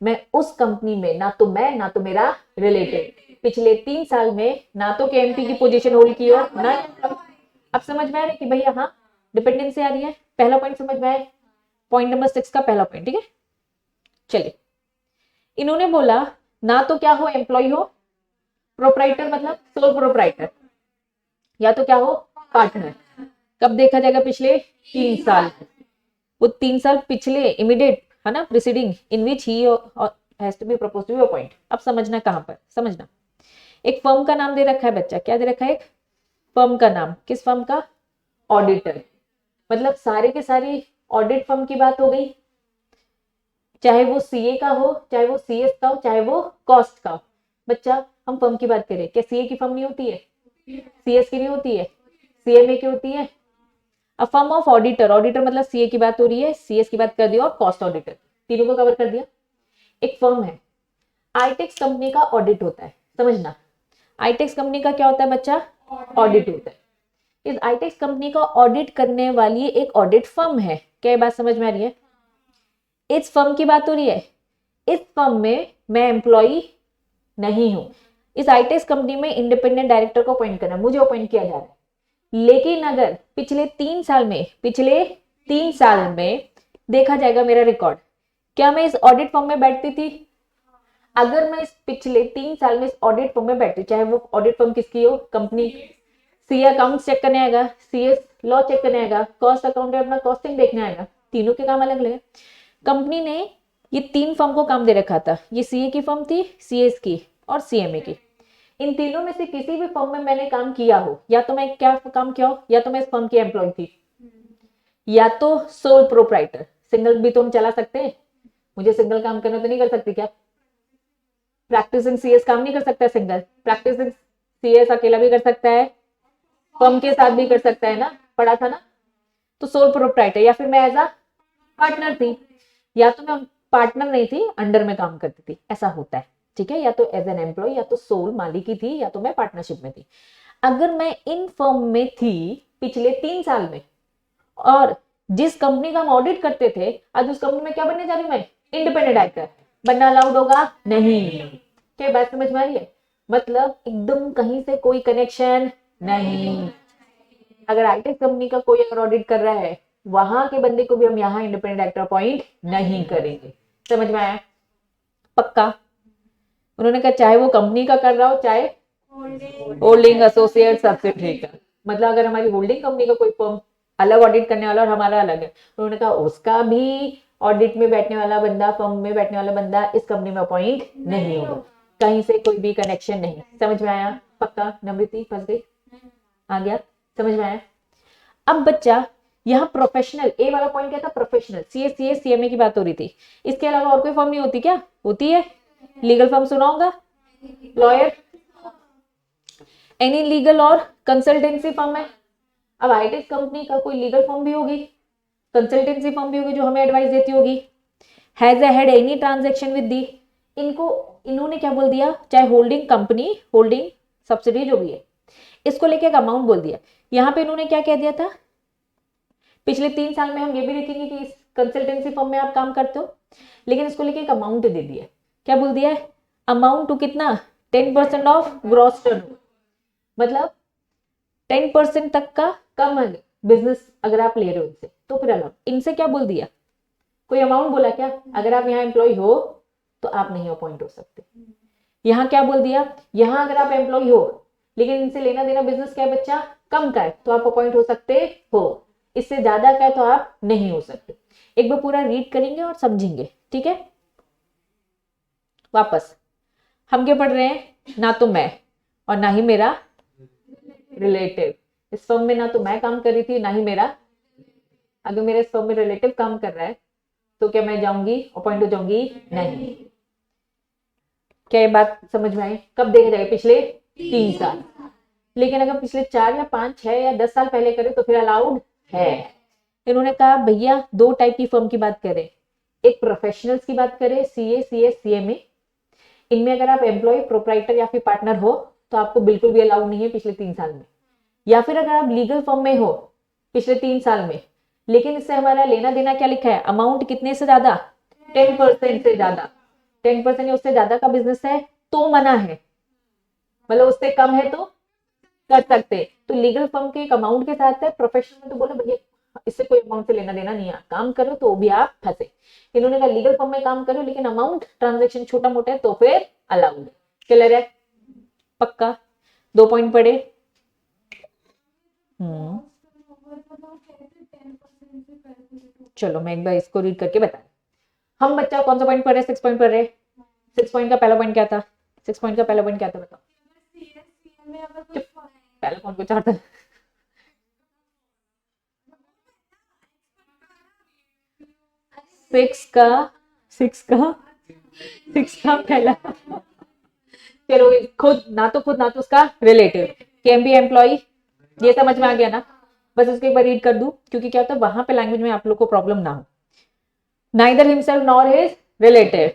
मैं उस कंपनी में ना तो मैं ना तो मेरा रिलेटिव पिछले 3 साल में ना तो केएमपी की पोजीशन होल्ड की हो ना। अब समझ में आ रहा है कि भैया हाँ डिपेंडेंसी आ रही है, पहला पॉइंट समझ में आए, पॉइंट नंबर 6 का पहला पॉइंट, ठीक है। चलिए, इन्होंने बोला ना तो क्या हो, एम्प्लॉय हो, प्रोप्राइटर मतलब सोल प्रोप्राइटर, या तो क्या हो, पार्टनर। कब देखा जाएगा? पिछले 3 साल, वो 3 साल पिछले इमीडिएट है ना, preceding in which he has to be proposed to be appoint. अब समझना कहां पर, समझना, एक फर्म का नाम दे रखा है बच्चा, क्या दे रखा है? एक फर्म का नाम, किस फर्म का? ऑडिटर, मतलब सारे के सारी ऑडिट फर्म की बात हो गई, चाहे वो सीए का हो, चाहे वो सीएस का हो, चाहे वो कॉस्ट का हो। बच्चा हम फर्म की बात करें, क्या सीए की फर्म नहीं होती है, सीएस की नहीं होती है, सीएमए की होती है, a firm of auditor, auditor मतलब सीए की बात हो रही है, सीएस की बात कर दिया, और कॉस्ट ऑडिटर, तीनों को कवर कर दिया। एक फर्म है, आईटेक्स कंपनी का ऑडिट होता है, समझना, आईटेक्स कंपनी का क्या होता है बच्चा? ऑडिट होता है। इस आईटेक्स कंपनी का ऑडिट करने वाली एक ऑडिट फर्म है, क्या ये बात समझ में आ रही है? इस फर्म की बात हो रही है, इस फर्म में मैं एम्प्लॉई नहीं हूं, इस आईटेक्स कंपनी में इंडिपेंडेंट डायरेक्टर को अपॉइंट करना, मुझे अपॉइंट किया जा रहा है, लेकिन अगर पिछले 3 साल में देखा जाएगा मेरा रिकॉर्ड, क्या मैं इस ऑडिट फर्म में बैठती थी? अगर मैं इस पिछले 3 साल में इस ऑडिट फर्म में बैठती, चाहे वो ऑडिट फर्म किसकी हो, कंपनी, सीए अकाउंट चेक करने आएगा, सीएस लॉ चेक करने आएगा, कॉस्ट अकाउंट अपना कॉस्टिंग देखने आएगा, तीनों के काम अलग अलग। कंपनी ने ये 3 फर्म को काम दे रखा था, ये सीए की फर्म थी, सीएस की और सीएमए की। इन तीनों में से किसी भी फर्म में मैंने काम किया हो, या तो मैं क्या काम किया हो, या तो मैं इस फर्म की एम्प्लॉय थी, या तो सोल प्रोप्राइटर, सिंगल भी तो हम चला सकते हैं, मुझे सिंगल काम करना तो नहीं कर सकती क्या? प्रैक्टिसिंग सीएस काम नहीं कर सकता सिंगल, प्रैक्टिसिंग सीएस अकेला भी कर सकता है, फर्म के साथ भी कर सकता है ना, पढ़ा था ना। तो सोल प्रोप्राइटर, या फिर मैं एज अ पार्टनर थी, या तो मैं पार्टनर नहीं थी, अंडर में काम करती थी, ऐसा होता है, ठीक है। या तो एज एन एम्प्लॉय, या तो सोल मालिकी थी, या तो मैं पार्टनरशिप में थी। अगर मैं इन फर्म में थी पिछले 3 साल में, और जिस कंपनी का हम ऑडिट करते थे, आज उस कंपनी में क्या बनने जा रही हूँ मैं? इंडिपेंडेंट डायरेक्टर बनना अलाउड होगा? नहीं। क्या बात समझ में आ रही है? मतलब एकदम कहीं से कोई कनेक्शन नहीं। अगर आईटेक कंपनी का कोई अगर ऑडिट कर रहा है, वहां के बंदे को भी हम यहाँ इंडिपेंडेंट डायरेक्टर अपॉइंट नहीं करेंगे। समझ में आया? पक्का? उन्होंने कहा चाहे वो कंपनी का कर रहा हो, चाहे होल्डिंग, एसोसिएट, सब्सिडियरी का, मतलब अगर हमारी होल्डिंग कंपनी का कोई फर्म अलग ऑडिट करने वाला और हमारा अलग है, उन्होंने कहा उसका भी ऑडिट में बैठने वाला बंदा, फर्म में बैठने वाला बंदा इस कंपनी में अपॉइंट नहीं होगा, कहीं से कोई भी कनेक्शन नहीं। समझ में आया? पक्का? नम्रती फंस गई? आ गया? समझ में आया? अब बच्चा यहाँ प्रोफेशनल, ए वाला पॉइंट क्या था? प्रोफेशनल, सीए सीएमए की बात हो रही थी, इसके अलावा और कोई फर्म नहीं होती क्या? होती है। लीगल फर्म सुना होगा, लॉयर, एनी लीगल और कंसल्टेंसी फर्म है। अब आईटेक कंपनी का कोई लीगल फर्म भी होगी, कंसल्टेंसी फर्म भी होगी जो हमें एडवाइस देती होगी। Has a had any transaction with the, इन्होंने क्या बोल दिया, चाहे होल्डिंग कंपनी, होल्डिंग सब्सिडी जो भी है, इसको लेके एक अमाउंट बोल दिया। यहाँ पे इन्होंने क्या कह दिया था, पिछले 3 साल में हम ये भी देखेंगे कि इस कंसल्टेंसी फर्म में आप काम करते हो, लेकिन इसको लेके एक अमाउंट दे दिया। क्या बोल दिया है, अमाउंट टू कितना, 10% ऑफ ग्रॉस टर्नओवर, मतलब 10% तक का कम है बिजनेस अगर आप ले रहे हो इनसे तो फिर अलाउ। इनसे क्या बोल दिया, कोई अमाउंट बोला क्या, अगर आप यहाँ एम्प्लॉय हो तो आप नहीं अपॉइंट हो सकते। यहाँ क्या बोल दिया, यहाँ अगर आप एम्प्लॉय हो लेकिन इनसे लेना देना बिजनेस क्या है बच्चा, कम का है, तो आप अपॉइंट हो सकते हो, इससे ज्यादा का है तो आप नहीं हो सकते। एक बार पूरा रीड करेंगे और समझेंगे, ठीक है। वापस हम क्या पढ़ रहे हैं, ना तो मैं और ना ही मेरा रिलेटिव, इस फर्म में ना तो मैं काम कर रही थी ना ही मेरा, अगर मेरे इस फर्म में रिलेटिव काम कर रहा है तो क्या मैं जाऊंगी, अपॉइंट हो जाऊंगी, नहीं। क्या ये बात समझ में आई, कब देखा जाएगा, पिछले 3 साल। लेकिन अगर पिछले 4 या 5, 6 या 10 साल पहले करे तो फिर अलाउड है। इन्होंने कहा भैया 2 टाइप की फर्म की बात करें, एक प्रोफेशनल्स की बात करें, सीए, सीएस, सीएमए, इनमें अगर आप एम्प्लॉय, प्रोप्राइटर या फिर पार्टनर हो तो आपको बिल्कुल भी अलाउड नहीं है पिछले 3 साल में। या फिर अगर आप लीगल फर्म में हो पिछले 3 साल में, लेकिन इससे हमारा लेना देना क्या लिखा है, अमाउंट कितने से ज्यादा, 10% से ज्यादा, 10% या उससे ज्यादा का बिजनेस है तो मना है, मतलब उससे कम है तो कर सकते। तो लीगल फर्म के एक अमाउंट के साथ है, प्रोफेशनल में तो बोला भैया इससे कोई अमाउंट से लेना देना नहीं है, काम करो तो भी आप फंसे। इन्होंने कहा लीगल फर्म में काम करो लेकिन अमाउंट ट्रांजेक्शन छोटा मोटा है तो फिर अलाउड है। क्लियर है, पक्का, 2 पॉइंट पड़े। चलो मैं एक बार इसको रीड करके बता, हम बच्चा कौन सा पॉइंट पढ़ रहे, 6 पॉइंट पढ़ रहे। 6 पॉइंट का पहला पॉइंट क्या था, 6 पॉइंट का पहला पॉइंट क्या था बताओ, पहला कौन पूछा था, सिक्स का पहला, चलो खुद ना तो उसका रिलेटिव, कैन बी एम्प्लॉय, ये समझ में आ गया ना। बस इसको एक बार रीड कर दूं क्योंकि क्या होता है वहां पे लैंग्वेज में आप लोग को प्रॉब्लम ना हो। Neither himself nor his relative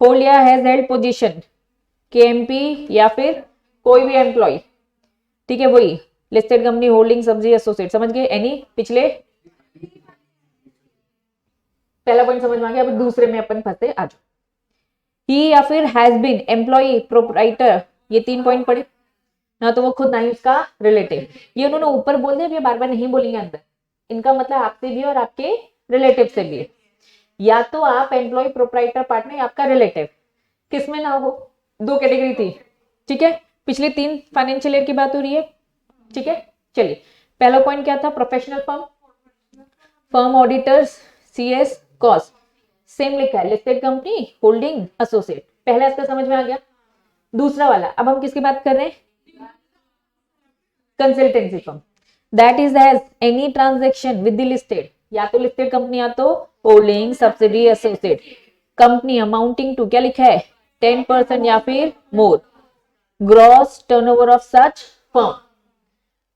hold या हैज हेल्ड पोजीशन, केएमपी या फिर कोई भी एम्प्लॉय, ठीक है, वही लिस्टेड कंपनी, होल्डिंग, सब्जी, एसोसिएट, समझ गए। एनी पिछले पहला पॉइंट समझ में आ गया, अब दूसरे में अपन फंसे, आ जाओ। ही या फिर हैज बीन एम्प्लॉय, प्रोप्राइटर, ये 3 पॉइंट पड़े, ना तो वो खुद ना ही उसका रिलेटिव। ये उन्होंने ऊपर बोल दिया, ये बार बार नहीं बोलेंगे अंदर, इनका मतलब आपसे भी और आपके रिलेटिव से भी है। या तो आप एम्प्लॉय, प्रोप्राइटर, पार्टनर, आपका रिलेटिव, किसमें ना हो, 2 कैटेगरी थी, ठीक है। पिछले 3 फाइनेंशियल ईयर की बात हो रही है, ठीक है। चलिए पहला पॉइंट क्या था, professional firm auditors, CS, cost, same लिखा है, लिस्टेड कंपनी, होल्डिंग, एसोसिएट, पहला इसका समझ में आ गया। दूसरा वाला अब हम किसकी बात कर रहे हैं, consultancy firm, that is has any transaction with the listed, या तो लिस्टेड कंपनी या तो holding, subsidy, associate, company amounting to क्या लिखा है 10% या फिर more gross turnover of such firm.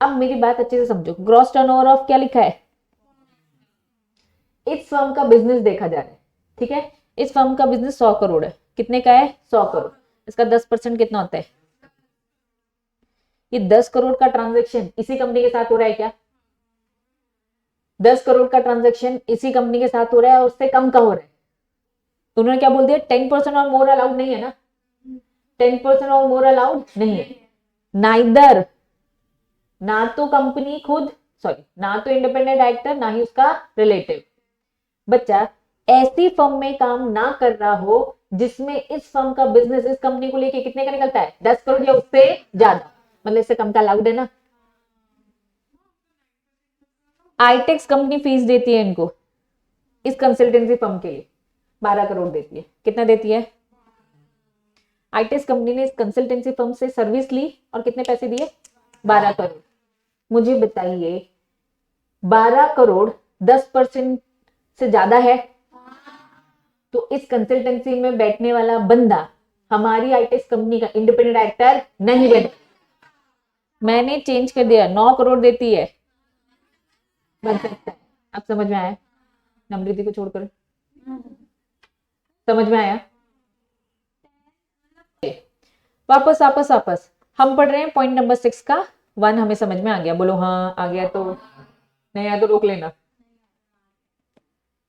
अब मेरी बात अच्छे से समझो, ग्रॉस टर्नओवर ऑफ क्या लिखा है, इस फर्म का बिजनेस देखा जा रहा है, ठीक है। इस फर्म का बिजनेस 100 करोड़ है, कितने का है 100 करोड़, इसका 10% कितना होता है, ये 10 करोड़ का ट्रांजैक्शन इसी कंपनी के साथ हो रहा है क्या, 10 करोड़ का ट्रांजैक्शन इसी कंपनी के साथ हो रहा है, उससे कम का हो रहा है। तो उन्होंने क्या बोल दिया, 10% और मोर अलाउड नहीं है ना, 10% और मोर अलाउड नहीं है। नाइदर, ना तो कंपनी खुद, सॉरी, ना तो इंडिपेंडेंट डायरेक्टर ना ही उसका रिलेटिव, बच्चा ऐसी फर्म में काम ना कर रहा हो जिसमें इस फर्म का बिजनेस इस कंपनी को लेके कितने का निकलता है 10 करोड़ या उससे ज्यादा, मतलब इससे कम का अलाउड है ना। आईटेक्स कंपनी फीस देती है इनको, इस कंसल्टेंसी फर्म के लिए 12 करोड़ देती है, कितना देती है, आईटेक्स कंपनी ने इस कंसल्टेंसी फर्म से सर्विस ली और कितने पैसे दिए 12 करोड़। मुझे बताइए 12 करोड़ 10% से ज्यादा है, तो इस कंसल्टेंसी में बैठने वाला बंदा हमारी आईटेक्स कंपनी का इंडिपेंडेंट डायरेक्टर नहीं बैठा, मैंने चेंज कर दिया, 9 करोड़ देती है, बन सकता है। अब समझ में आया, नम्रति को छोड़कर, समझ में आया? वापस वापस वापस हम पढ़ रहे हैं पॉइंट नंबर 6 का 1 हमें समझ में आ गया, बोलो हाँ आ गया, तो नहीं आया तो रोक लेना।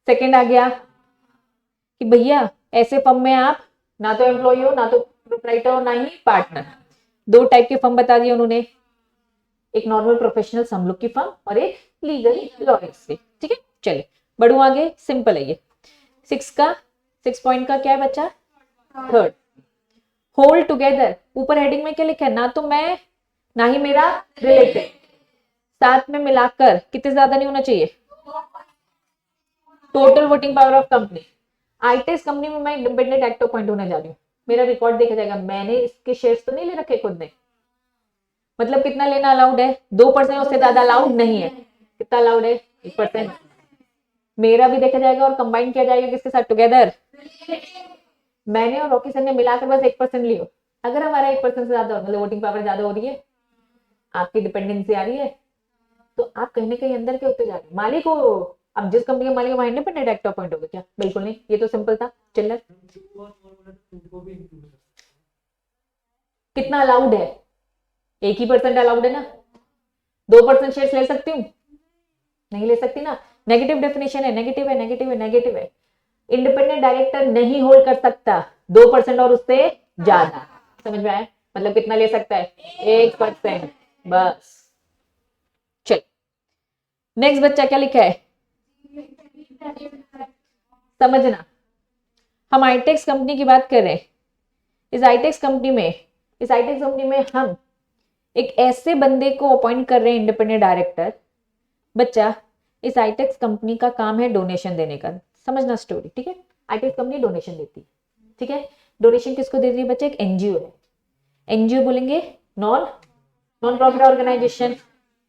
सेकंड आ गया कि भैया ऐसे फर्म में आप ना तो एम्प्लॉय हो, ना तो प्रोप्राइटर हो, ना ही पार्टनर। 2 टाइप के फर्म बता दिए उन्होंने, एक नॉर्मल प्रोफेशनल हम लोग की फर्म और एक लीगल लॉयर्स से। ठीक है, चलिए बढ़ू आगे, सिंपल है ये। 6 पॉइंट का क्या है बच्चा? Third, hold together. ऊपर हेडिंग में क्या लिखा है? ना तो मैं ना ही मेरा रिलेटिव, साथ में मिलाकर कितने ज्यादा नहीं होना चाहिए? Total voting power of company. आईटेक्स कंपनी में मैं इंडिपेंडेंट एक्ट अपॉइंट होने जा रही हूँ, मेरा रिकॉर्ड देखा जाएगा, मैंने इसके शेयर्स तो नहीं ले रखे खुद ने, मतलब कितना लेना अलाउड है? 2%, उससे ज्यादा अलाउड नहीं है। कितना अलाउड है? 1%। मेरा भी देखा जाएगा और कंबाइन किया जाएगा किसके साथ? टुगेदर। मैंने और रॉकी सर ने मिलाकर बस 1% लियो। अगर हमारा 1% से ज्यादा, मतलब वोटिंग पावर ज्यादा हो रही है, आपकी डिपेंडेंसी आ रही है, तो आप कहीं ना कहीं अंदर के होते जा रहे हैं। मालिक हो, अब जिस कंपनी के मालिक वहां इंडिपेंडेंट एक्ट अपॉइंट होगा क्या? बिल्कुल नहीं, ये तो सिंपल था। चिल्लर कितना अलाउड है? 1% अलाउड है ना। 2% शेयर ले सकती हूँ? नहीं ले सकती ना। नेगेटिव डेफिनेशन है, नेगेटिव है, नेगेटिव है, नेगेटिव है। इंडिपेंडेंट डायरेक्टर नहीं होल्ड कर सकता 2% और उससे ज्यादा। समझ में आया? मतलब कितना ले सकता है? 1%, बस। चल नेक्स्ट बच्चा क्या लिखा है? समझना, हम आईटेक्स कंपनी की बात कर रहे हैं। इस आईटेक्स कंपनी में हम एक ऐसे बंदे को अपॉइंट कर रहे हैं इंडिपेंडेंट डायरेक्टर। बच्चा, इस आईटेक्स कंपनी का काम है डोनेशन देने का। समझना स्टोरी, ठीक है? आईटेक्स कंपनी डोनेशन देती है, ठीक है? डोनेशन किसको दे रही है बच्चा? एक एनजीओ है। एनजीओ बोलेंगे नॉन प्रॉफिट ऑर्गेनाइजेशन।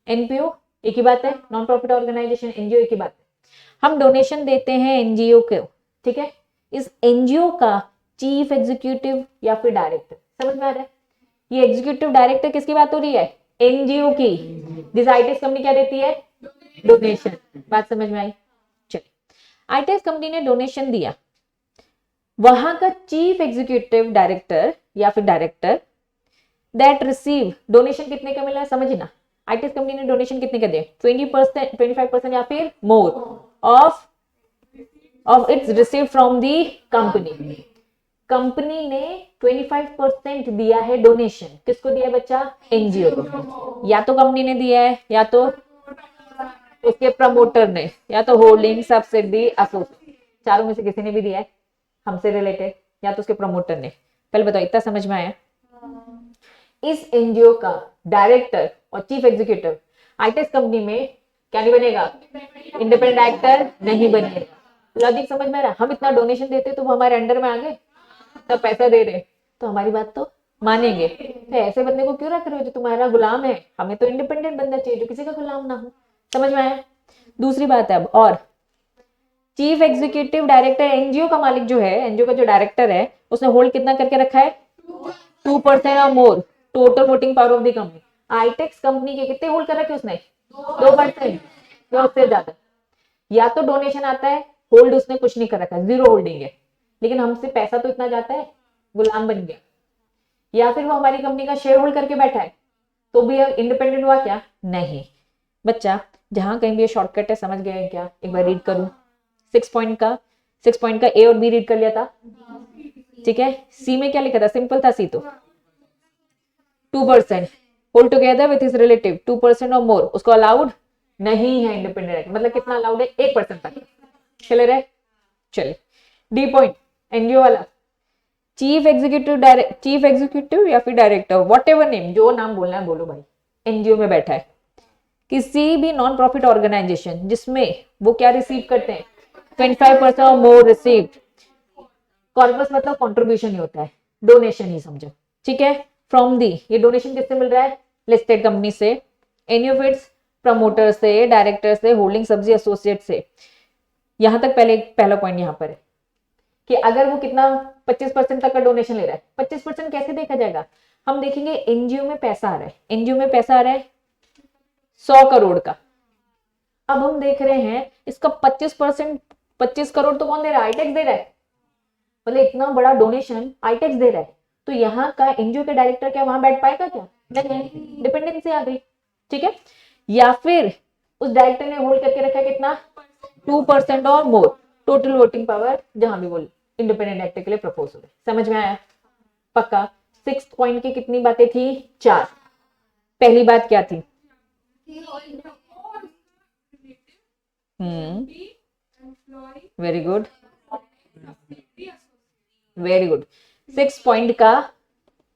एनपीओ एक ही बात है, नॉन प्रॉफिट ऑर्गेनाइजेशन, एनजीओ एक ही बात है। हम डोनेशन देते हैं एनजीओ को, ठीक है? इस एनजीओ का चीफ एग्जीक्यूटिव या फिर डायरेक्टर, समझ में आ रहा है? ये एग्जीक्यूटिव डायरेक्टर किसकी बात हो रही है? एनजीओ की। दिस आईटेक्स कंपनी क्या देती है? डोनेशन। बात समझ में आई? चलिए, आईटेक्स कंपनी ने डोनेशन दिया, वहां का चीफ एग्जीक्यूटिव डायरेक्टर या फिर डायरेक्टर दैट रिसीव डोनेशन कितने का मिला? समझना, आईटीएस कंपनी ने डोनेशन कितने का दिया? 20%, 25% या फिर more of its receive from the company. Company ने 25% दिया है डोनेशन। किसको दिया है बच्चा? एनजीओ को। या तो कंपनी ने दिया है, या तो उसके प्रमोटर ने, या तो होल्डिंग सब्सिडी एसोसिएट, चारों में से किसी ने भी दिया है हमसे रिलेटेड, या तो उसके प्रमोटर ने। पहले बताओ, इतना समझ में आया? इस एनजीओ का डायरेक्टर और चीफ एग्जीक्यूटिव आईटेक्स कंपनी में क्या नहीं बनेगा? इंडिपेंडेंट डायरेक्टर नहीं बनेगा। लॉजिक समझ में आ रहा है? हम इतना डोनेशन देते तो वो हमारे अंडर में आ गए, तब पैसा दे रहे, तो हमारी बात तो मानेंगे। तो ऐसे बंदे को क्यों रख रहे हो जो तुम्हारा गुलाम है? हमें तो इंडिपेंडेंट बंदा चाहिए जो किसी का गुलाम ना हो। समझ में आया? दूसरी बात है अब, और चीफ एग्जीक्यूटिव डायरेक्टर, एनजीओ का मालिक जो है, एनजीओ का जो डायरेक्टर है, उसने होल्ड कितना करके रखा है? 2% और more total voting power of the company. आईटेक्स कंपनी के कितने होल्ड कर रखे उसने? 2% या उससे ज्यादा। या तो डोनेशन आता है, होल्ड उसने कुछ नहीं कर रखा, जीरो होल्डिंग है, लेकिन हमसे पैसा तो इतना जाता है, गुलाम बन गया। या फिर वो हमारी कंपनी का शेयर होल्ड करके बैठा है, तो भी इंडिपेंडेंट हुआ क्या? नहीं। बच्चा, जहां कहीं भी ये शॉर्टकट है, समझ गए क्या? एक बार रीड करूं 6 पॉइंट का ए और बी रीड कर लिया था, ठीक है? सी में क्या लिखा था? सिंपल था सी तो 2% hold together with his relative 2% और मोर, उसको अलाउड नहीं है इंडिपेंडेंट। मतलब कितना अलाउड है? 1% तक। चले रहे? चले। डी पॉइंट, एनजीओ वाला, चीफ एग्जीक्यूटिव या फिर डायरेक्टर, वॉट एवर नेम, जो नाम बोलना है बोलो भाई, एनजीओ में बैठा है, किसी भी नॉन प्रॉफिट ऑर्गेनाइजेशन जिसमें वो क्या रिसीव करते हैं? 25% और मोर रिसीव। कॉर्पस मतलब कॉन्ट्रीब्यूशन ही होता है, डोनेशन ही समझो, ठीक है? फ्रॉम दी, ये डोनेशन किससे मिल रहा है? लिस्टेड कंपनी से, एनी ऑफ इट्स प्रमोटर से, डायरेक्टर से, होल्डिंग सब्जी एसोसिएट से। यहां तक पहला पॉइंट यहां पर है कि अगर वो कितना 25% तक का डोनेशन ले रहा है, 25% कैसे देखा जाएगा? हम देखेंगे एनजीओ में पैसा आ रहा है, एनजीओ में पैसा आ रहा है 100 करोड़ का। अब हम देख रहे हैं इसका 25% 25 करोड़ तो कौन दे रहा है? आईटेक्स दे रहा है। मतलब इतना बड़ा डोनेशन आईटेक्स दे रहा है, तो यहाँ का एनजीओ के डायरेक्टर क्या वहां बैठ पाएगा क्या? नहीं, डिपेंडेंसी आ गई। ठीक है, या फिर उस डायरेक्टर ने होल्ड करके रखा कितना? 2% और मोर टोटल वोटिंग पावर, जहां भी वो इंडिपेंडेंट डायरेक्टर के लिए प्रपोज हो गए। समझ में आया? पक्का। 6 पॉइंट की कितनी बातें थी? 4। पहली बात क्या थी? Very good, very good. 6 point का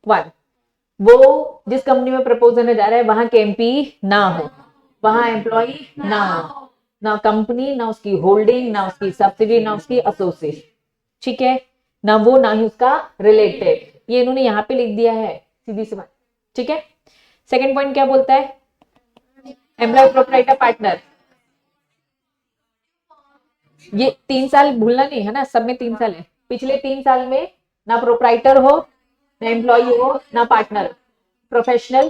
1, वो जिस कंपनी में प्रपोज होने जा रहा है वहां के एमपी ना हो, वहां एम्प्लॉय ना हो, ना कंपनी, ना उसकी होल्डिंग, ना उसकी सब्सिडी, ना उसकी एसोसिएट। ठीक है, ना वो ना ही उसका रिलेटेड, ये इन्होंने यहाँ पे लिख दिया है, सीधी सी बात। ठीक है, सेकंड पॉइंट क्या बोलता है? एम्प्लॉय प्रोप्राइटर पार्टनर, ये 3 साल भूलना नहीं है ना, सब में 3 साल है। पिछले 3 साल में ना प्रोप्राइटर हो, ना एम्प्लॉय हो, ना पार्टनर, प्रोफेशनल,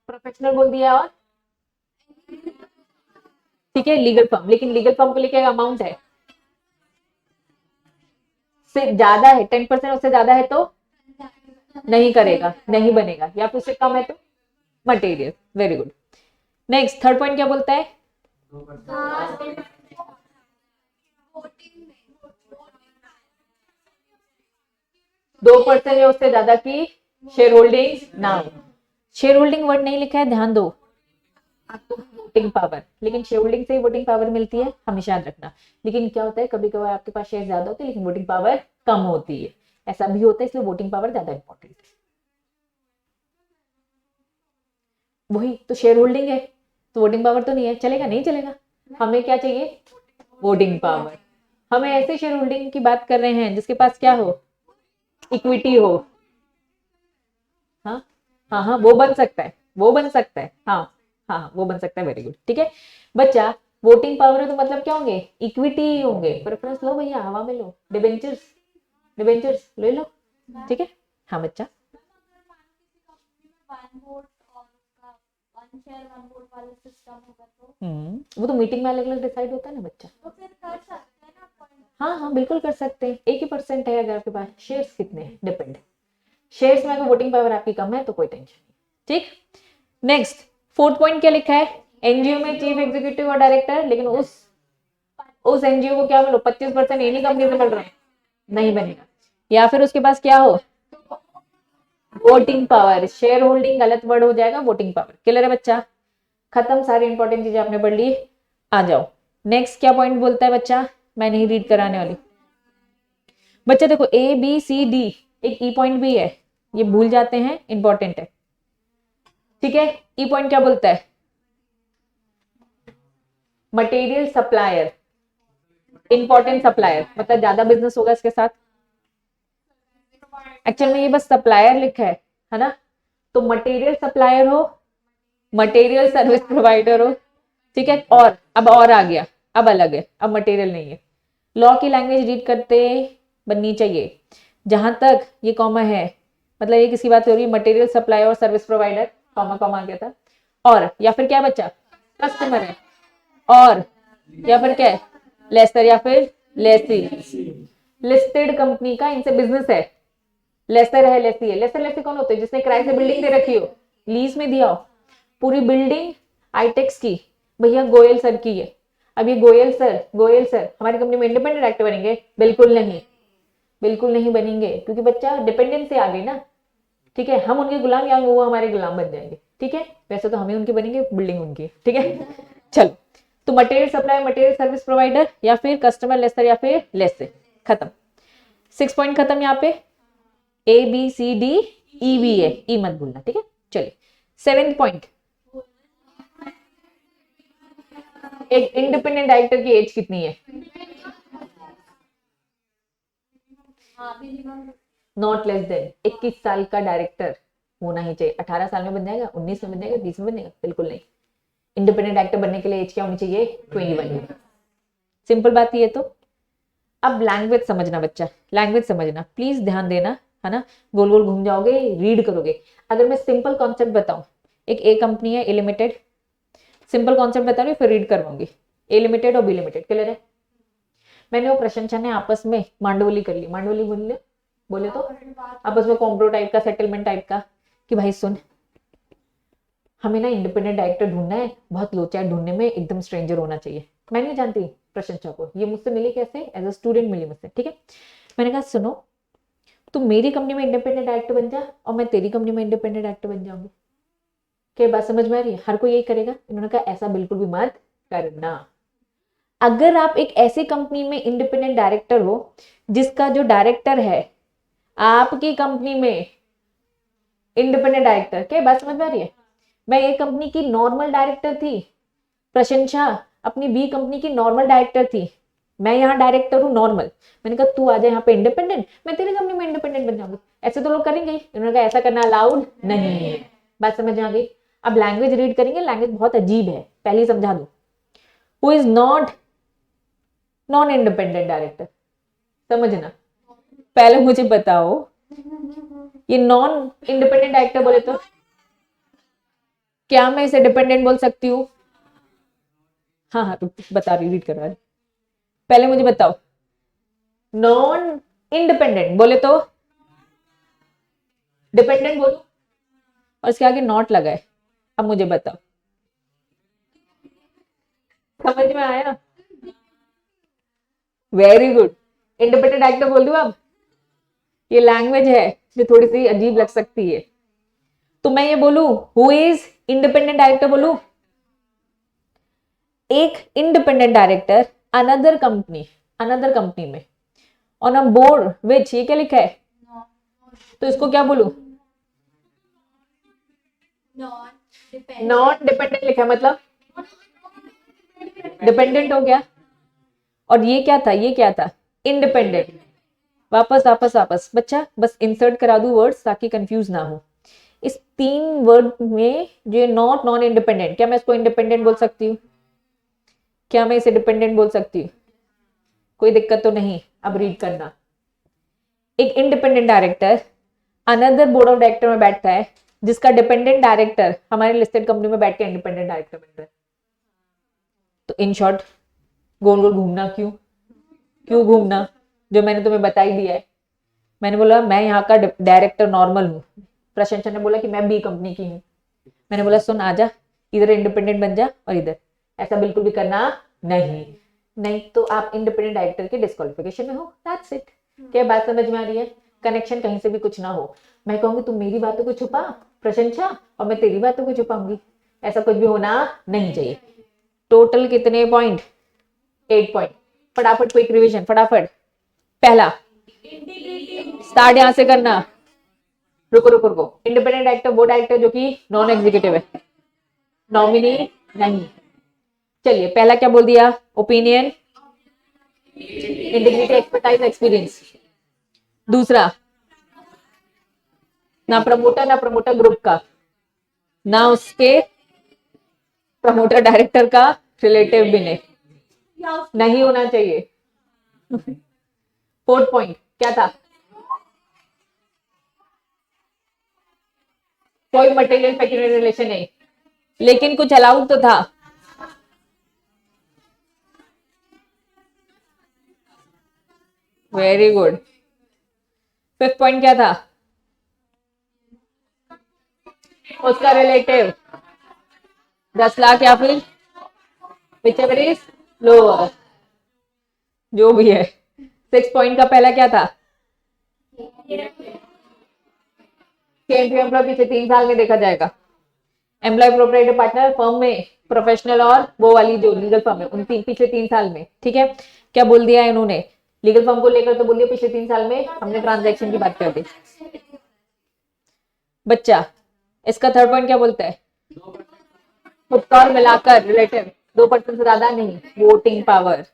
प्रोफेशनल बोल दिया। और ठीक है, लीगल फर्म, लेकिन लीगल फर्म को लेके अमाउंट है से ज्यादा है 10%, उससे ज्यादा है तो नहीं करेगा, नहीं बनेगा, या फिर उससे कम है तो material. Very good. Next third point क्या बोलता है? 2% या उससे ज्यादा की शेयर होल्डिंग ना हो। शेयर होल्डिंग वर्ड नहीं लिखा है, ध्यान दो। आपको वोटिंग पावर, लेकिन शेयर होल्डिंग से ही वोटिंग पावर मिलती है, हमेशा याद रखना। लेकिन क्या होता है, कभी कभार आपके पास शेयर ज्यादा होते हैं लेकिन वोटिंग पावर कम होती है, ऐसा भी होता है, इसलिए वोटिंग पावर ज्यादा इंपॉर्टेंट है। वही तो, शेयर होल्डिंग है तो वोटिंग पावर तो नहीं है, चलेगा? नहीं चलेगा। हमें क्या चाहिए? Voting power. हमें ऐसे शेयर होल्डिंग की बात कर रहे हैं जिसके पास क्या हो? इक्विटी हो। हाँ हाँ हाँ, वो बन सकता है, वो बन सकता है, हाँ हाँ हाँ, वो बन सकता है। Very good. ठीक है बच्चा, वोटिंग पावर है तो मतलब क्या होंगे? इक्विटी होंगे। प्रेफरेंस लो भैया, हवा में लो, डिबेंचर्स, डिबेंचर्स ले लो। ठीक है, हाँ बच्चा। वो तो मीटिंग में अलग अलग डिसाइड होता है ना बच्चा। हाँ हाँ, बिल्कुल कर सकते हैं। 1% है अगर आपके पास, शेयर्स कितने हैं डिपेंड। शेयर्स में अगर वोटिंग पावर आपकी कम है तो कोई टेंशन नहीं। ठीक, नेक्स्ट फोर्थ पॉइंट क्या लिखा है? एनजीओ में चीफ एग्जीक्यूटिव और डायरेक्टर, लेकिन उस एनजीओ को क्या मिलो? 25% इन्हीं कंपनी से मिल रहा है, नहीं बनेगा। या फिर उसके पास क्या हो? Voting power. शेयर होल्डिंग गलत वर्ड हो जाएगा, वोटिंग पावर। क्लियर है बच्चा? खत्म, सारी इंपॉर्टेंट चीजें आपने पढ़ ली। आ जाओ नेक्स्ट, क्या पॉइंट बोलता है बच्चा? मैं नहीं रीड कराने वाली। बच्चा देखो, ए बी सी डी, एक ई पॉइंट भी है, ये भूल जाते हैं, इंपॉर्टेंट है। ठीक है, ई पॉइंट क्या बोलता है? मटेरियल सप्लायर, इंपॉर्टेंट सप्लायर, मतलब ज्यादा बिजनेस होगा इसके साथ। एक्चुअल में ये बस सप्लायर लिखा है ना? तो मटेरियल सप्लायर हो, मटेरियल सर्विस प्रोवाइडर हो। ठीक है, और अब और आ गया, अब अलग है, अब मटेरियल नहीं है। लॉ की लैंग्वेज रीड करते बननी चाहिए। जहां तक ये कॉमा है, मतलब ये किसी बात हो रही है, मटेरियल सप्लाई और सर्विस प्रोवाइडर, कॉमा कॉमा आ गया था। और या फिर क्या बच्चा? कस्टमर है। और या फिर क्या है? लेसर या फिर लेसी। लिस्टेड कंपनी का इनसे बिजनेस है, लेसर है, लेसी है। लेसर लेसी कौन होते हैं? जिसने किराए से बिल्डिंग दे रखी हो, लीज में दिया हो। पूरी बिल्डिंग आईटेक्स की, भैया गोयल सर की है। अब ये गोयल सर हमारी कंपनी में इंडिपेंडेंट डायरेक्टर बनेंगे? बिल्कुल नहीं, बिल्कुल नहीं बनेंगे, क्योंकि बच्चा डिपेंडेंस से आ गई ना। ठीक है, हम उनके गुलाम या वो हमारे गुलाम बन जाएंगे। ठीक है, वैसे तो हमें उनके बनेंगे, बिल्डिंग उनकी। ठीक है चलो, तो material supply, material service provider, या फिर कस्टमर लेसर, या फिर लेसे। खत्म, 6 पॉइंट खत्म। यहाँ पे A B C D E भी है, ई मत भूलना। ठीक है, चलिए 7th पॉइंट, एक इंडिपेंडेंट डायरेक्टर की एज कितनी है? नॉट लेस देन 21 साल का डायरेक्टर होना ही चाहिए। 18 साल में बन जाएगा, 19 में बन जाएगा, 20 में बन जाएगा? बिल्कुल नहीं। इंडिपेंडेंट डायरेक्टर बनने के लिए एज क्या होनी चाहिए? 21। सिंपल बात ये तो। अब लैंग्वेज समझना बच्चा, लैंग्वेज समझना, प्लीज ध्यान देना, है ना? गोल गोल घूम जाओगे, रीड करोगे। अगर मैं सिंपल कॉन्सेप्ट बताऊं, एक ए कंपनी है, ए लिमिटेड, सिंपल कॉन्सेप्ट बता रही हूँ, फिर रीड करवाऊंगी। ए लिमिटेड और बी लिमिटेड, क्लियर है? मैंने और प्रशंसा ने आपस में मांडवली कर ली, मांडवली बोले तो आपस में कॉम्प्रो टाइप का, सेटलमेंट टाइप का, कि भाई सुन, हमें ना इंडिपेंडेंट डायरेक्टर ढूंढना है, बहुत लोचा है ढूंढने में, एकदम स्ट्रेंजर होना चाहिए। मैं नहीं जानती प्रशंसा को, ये मुझसे मिली कैसे, एज अ स्टूडेंट मिली मुझसे, ठीक है। मैंने कहा सुनो, तुम मेरी कंपनी में इंडिपेंडेंट डायरेक्टर बन जा और मैं तेरी कंपनी में इंडिपेंडेंट डायरेक्टर बन जाऊंगी। क्या बात समझ में आ रही है? हर कोई यही करेगा। इन्होंने कहा ऐसा बिल्कुल भी मत करना। अगर आप एक ऐसी कंपनी में इंडिपेंडेंट डायरेक्टर हो जिसका जो डायरेक्टर है आपकी कंपनी में इंडिपेंडेंट डायरेक्टर, क्या बात समझ में आ रही है? मैं एक कंपनी की नॉर्मल डायरेक्टर थी, प्रशंसा अपनी बी कंपनी की नॉर्मल डायरेक्टर थी, मैं यहाँ डायरेक्टर हूँ नॉर्मल। मैंने कहा तू आ जा यहाँ पे इंडिपेंडेंट, मैं तेरी कंपनी में इंडिपेंडेंट बन जाऊंगी। ऐसे तो लोग करेंगे ही। इन्होंने कहा ऐसा करना अलाउड नहीं है। बात समझ आ गई? अब लैंग्वेज रीड करेंगे, लैंग्वेज बहुत अजीब है, पहले ही समझा दू। Who is not non independent director, समझना। पहले मुझे बताओ, ये नॉन इंडिपेंडेंट डायरेक्टर बोले तो क्या मैं इसे डिपेंडेंट बोल सकती हूँ? हाँ हाँ, बता रही, रीड करवा रही। पहले मुझे बताओ, नॉन इंडिपेंडेंट बोले तो डिपेंडेंट बोलो, और इसके आगे नॉट लगा है। अब मुझे बताओ, समझ में आया? Very good. इंडिपेंडेंट डायरेक्टर बोल दूं अब? ये लैंग्वेज है जो थोड़ी सी अजीब लग सकती है, तो मैं ये बोलूं हु इज इंडिपेंडेंट डायरेक्टर बोलूं? एक इंडिपेंडेंट डायरेक्टर अनदर कंपनी में ऑन अ बोर्ड विच, ये क्या लिखा है? तो इसको क्या बोलूं? नॉन डिपेंडेंट लिखा है, मतलब डिपेंडेंट हो गया। और ये क्या था? ये क्या था? इंडिपेंडेंट। वापस वापस वापस बच्चा, बस इंसर्ट करा दूं वर्ड्स ताकि कंफ्यूज ना हो। इस 3 वर्ड में जो नॉट नॉन इंडिपेंडेंट, क्या मैं इसको इंडिपेंडेंट बोल सकती हूँ? क्या मैं इसे डिपेंडेंट बोल सकती हूँ? कोई दिक्कत तो नहीं। अब रीड करना, एक independent director another board of director में बैठता है, जिसका डिपेंडेंट डायरेक्टर हमारे लिस्टेड कंपनी में बैठ के इंडिपेंडेंट डायरेक्टर बन रहा है। तो इन शॉर्ट, गोल गोल घूमना क्यों घूमना? जो मैंने तुम्हें बता ही दिया है। मैंने बोला मैं यहाँ का डायरेक्टर नॉर्मल हूँ, प्रशंसा ने बोला कि मैं बी कंपनी की हूँ। मैंने बोला सुन आजा, इधर इंडिपेंडेंट बन जा और इधर, ऐसा बिल्कुल भी करना नहीं तो आप इंडिपेंडेंट डायरेक्टर के डिस्क्वालिफिकेशन में हो। That's it. क्या बात समझ में आ रही है? कनेक्शन कहीं से भी कुछ ना हो। मैं कहूंगी तुम मेरी बातों को छुपा प्रशंसा, और मैं तेरी बातों को छुपाऊंगी, ऐसा कुछ भी होना नहीं चाहिए। टोटल कितने पॉइंट? 8 पॉइंट। फटाफट क्विक रिवीजन, फटाफट। पहला, स्टार्ट यहां से करना। रुको। इंडिपेंडेंट डायरेक्टर वो डायरेक्टर जो कि नॉन एग्जीक्यूटिव है, नॉमिनी नहीं। चलिए, पहला क्या बोल दिया? Opinion, integrity, expertise, experience. दूसरा, ना प्रमोटर ग्रुप का, ना उसके प्रमोटर डायरेक्टर का रिलेटिव भी नहीं होना चाहिए। 4th पॉइंट क्या था? कोई मटेरियल पेक्यूनियरी रिलेशन नहीं, लेकिन कुछ अलाउड तो था। Very good. 5th पॉइंट क्या था? उसका रिलेटिव 10 लाख या फिर whichever is lower, जो भी है। 6th पॉइंट का पहला क्या था? एम्प्लॉय पिछले 3 साल में देखा जाएगा। एम्प्लॉय प्रोप्राइटर पार्टनर फर्म में प्रोफेशनल और वो वाली जो लीगल फर्म है उन पिछले 3 साल में। ठीक है, क्या बोल दिया इन्होंने? लीगल फर्म को लेकर तो बोल दिया पिछले 3 साल में हमने ट्रांजैक्शन की बात कर दी। बच्चा, इसका 3rd पॉइंट क्या बोलता है? खुद और मिलाकर रिलेटिव 2% से ज्यादा नहीं। वोटिंग पावर,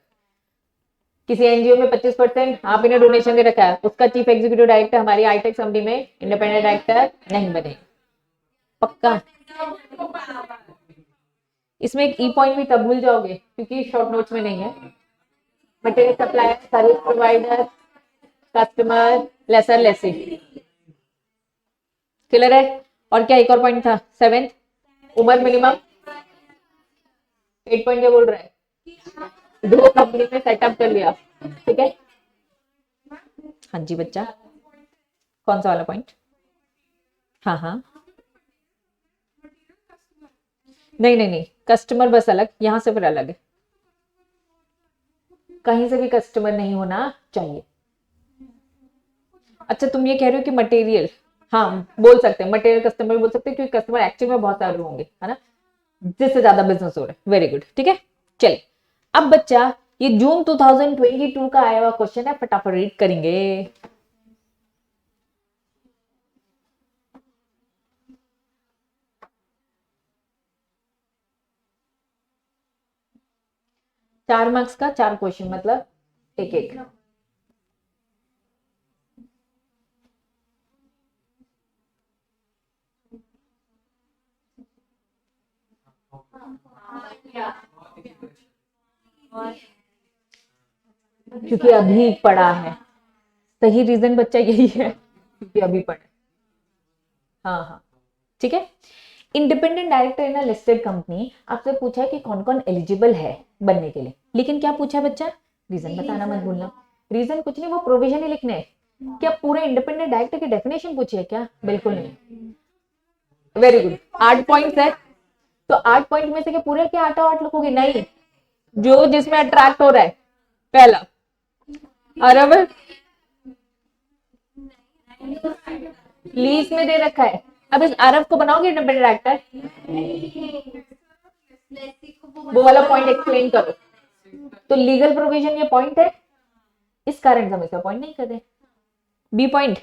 किसी एनजीओ में 25% आप इन्हें डोनेशन दे रखा है, उसका चीफ एग्जीक्यूटिव डायरेक्टर हमारी आईटेक कंपनी में इंडिपेंडेंट डायरेक्टर नहीं बने। पक्का? इसमें एक ई पॉइंट भी तब भूल जाओगे क्योंकि शॉर्ट नोट्स में नहीं है। Material supplier, service provider, customer, lessor lessee. Clear है? और क्या एक और पॉइंट था? 7th, उम्र मिनिमम। 8 पॉइंट क्या बोल रहा है? 2 कंपनी में सेटअप कर लिया, ठीक है, हाँ जी बच्चा, कौन सा वाला पॉइंट? हाँ हाँ, नहीं नहीं नहीं, कस्टमर बस अलग, यहाँ से फिर अलग है, कहीं से भी कस्टमर नहीं होना चाहिए। अच्छा तुम ये कह रहे हो कि मटेरियल, हाँ बोल सकते हैं, मटेरियल कस्टमर बोल सकते हैं, क्योंकि कस्टमर एक्चुअल में बहुत सारे होंगे, है ना, जिससे ज्यादा बिजनेस हो रहा है। वेरी गुड, ठीक है। चलिए अब बच्चा, ये जून 2022 का आया हुआ क्वेश्चन है, फटाफट रीड करेंगे। चार मार्क्स का 4 क्वेश्चन, मतलब एक एक। क्योंकि अभी पढ़ा है, सही रीजन बच्चा यही है, क्योंकि अभी पढ़ा। हाँ हाँ, ठीक है। Independent director in a listed company, आपसे पूछा है कि कौन कौन एलिजिबल है बनने के लिए, लेकिन क्या पूछा है बच्चा? रीजन बताना मत भूलना। रीजन कुछ नहीं, वो प्रोविजन ही लिखने हैं। क्या पूरे इंडिपेंडेंट डायरेक्टर की डेफिनेशन पूछी है क्या? बिल्कुल नहीं। वेरी गुड, 8 पॉइंट्स है, तो 8 पॉइंट में से क्या पूरे क्या 8 8 लिखोगे? नहीं, जो जिसमें अट्रैक्ट हो रहा है। पहला अरब लीज में दे रखा है, अब इस अरब को बनाओगे इंडिपेंडेंट डायरेक्टर, वो वाला पॉइंट एक्सप्लेन करो। तो लीगल प्रोविजन ये पॉइंट है, इस कारण से हम इसका पॉइंट नहीं कर रहे। बी पॉइंट,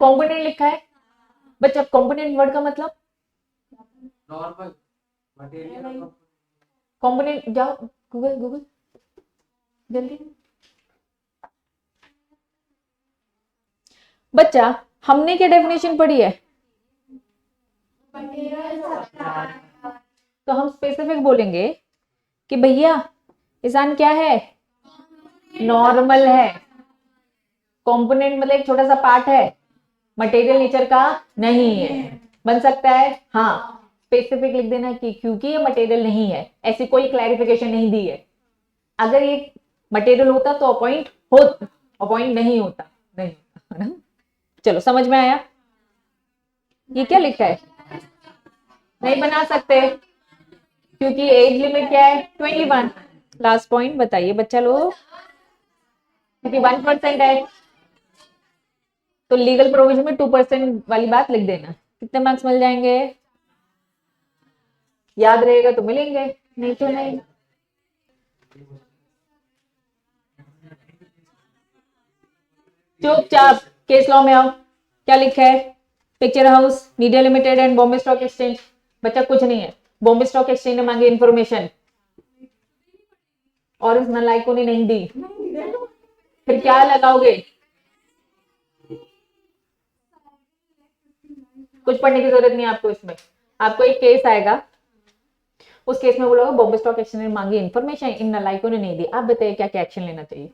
कॉम्पोनेंट लिखा है बच्चा, कॉम्पोनेंट वर्ड का मतलब नॉर्मल मटेरियल। कॉम्पोनेंट, जाओ गूगल गूगल जल्दी। बच्चा हमने क्या डेफिनेशन पढ़ी है? तो हम स्पेसिफिक बोलेंगे कि भैया ईशान क्या है? नॉर्मल है। कंपोनेंट मतलब एक छोटा सा पार्ट है, मटेरियल नेचर का नहीं है। बन सकता है, हाँ स्पेसिफिक लिख देना कि क्योंकि ये मटेरियल नहीं है, ऐसी कोई क्लैरिफिकेशन नहीं दी है। अगर ये मटेरियल होता तो अपॉइंट नहीं होता, नहीं होता, है ना। चलो समझ में आया? ये क्या लिखा है? नहीं बना सकते, क्योंकि एज लिमिट क्या है? 21। लास्ट पॉइंट बताइए बच्चा लोग, क्योंकि 1% है, तो लीगल प्रोविजन में 2% वाली बात लिख देना। कितने मार्क्स मिल जाएंगे? याद रहेगा तो मिलेंगे, नहीं तो नहीं। चुपचाप केस लॉ में आओ, क्या लिखा है? Picture house, media limited and Bombay stock exchange. बच्चा कुछ नहीं है, बॉम्बे स्टॉक एक्सचेंज ने मांगी इन्फॉर्मेशन और इस नालायकों ने नहीं दी, फिर क्या लगाओगे? कुछ पढ़ने की जरूरत नहीं है आपको इसमें। आपको एक केस आएगा, उस केस में बोलोगे बॉम्बे स्टॉक एक्सचेंज ने मांगी इन्फॉर्मेशन, इन नालायकों ने नहीं दी। आप बताइए क्या क्या एक्शन लेना चाहिए,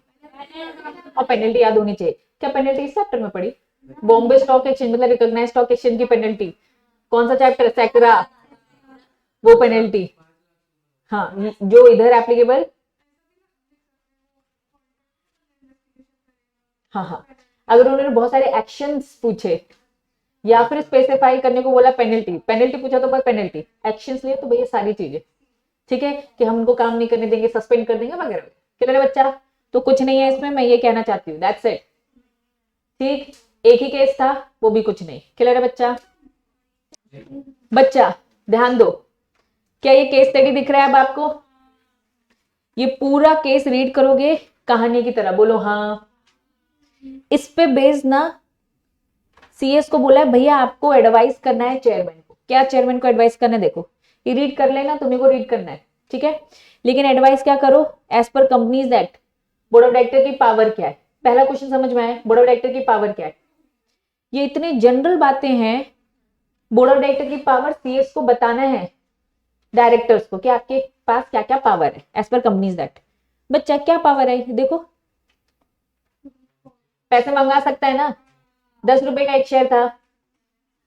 और पेनल्टी याद होनी चाहिए। क्या पेनल्टी इस चैप्टर में पड़ी? बॉम्बे स्टॉक एक्सचेंज मतलब रिकॉग्नाइज्ड स्टॉक एक्सचेंज की पेनल्टी, कौन सा चैप्टर? सैकरा, वो पेनल्टी। हाँ, जो इधर एप्लीकेबल, हाँ हाँ, अगर उन्होंने बहुत सारे एक्शंस पूछे या फिर स्पेसिफाई करने को बोला पेनल्टी, पेनल्टी पूछा तो बस पेनल्टी, एक्शंस लिए तो भैया सारी चीजें, ठीक है, कि हम उनको काम नहीं करने देंगे, सस्पेंड कर देंगे वगैरह। क्लियर है बच्चा? तो कुछ नहीं है इसमें, मैं ये कहना चाहती हूँ, दैट्स इट। ठीक, एक ही केस था, वो भी कुछ नहीं। क्लियर है बच्चा? बच्चा ध्यान दो, क्या ये केस स्टडी दिख रहा है अब आपको? ये पूरा केस रीड करोगे कहानी की तरह, बोलो हाँ। इस पे बेस्ड ना सीएस को बोला है भैया आपको एडवाइस करना है चेयरमैन को। क्या चेयरमैन को एडवाइस करना है? देखो ये रीड कर लेना, तुम्हें को रीड करना है, ठीक है, लेकिन एडवाइस क्या करो? एज पर companies act, board of director की पावर क्या है? पहला क्वेश्चन समझ में आया? बोर्ड ऑफ डायरेक्टर की पावर क्या है? ये इतनी जनरल बातें हैं, बोर्ड ऑफ डायरेक्टर की पावर सीएस को बताना है डायरेक्टर्स को कि आपके पास क्या क्या पावर है एज पर कंपनीज एक्ट। बच्चा क्या पावर है? देखो पैसे मंगा सकता है ना, 10 रुपए का एक शेयर था,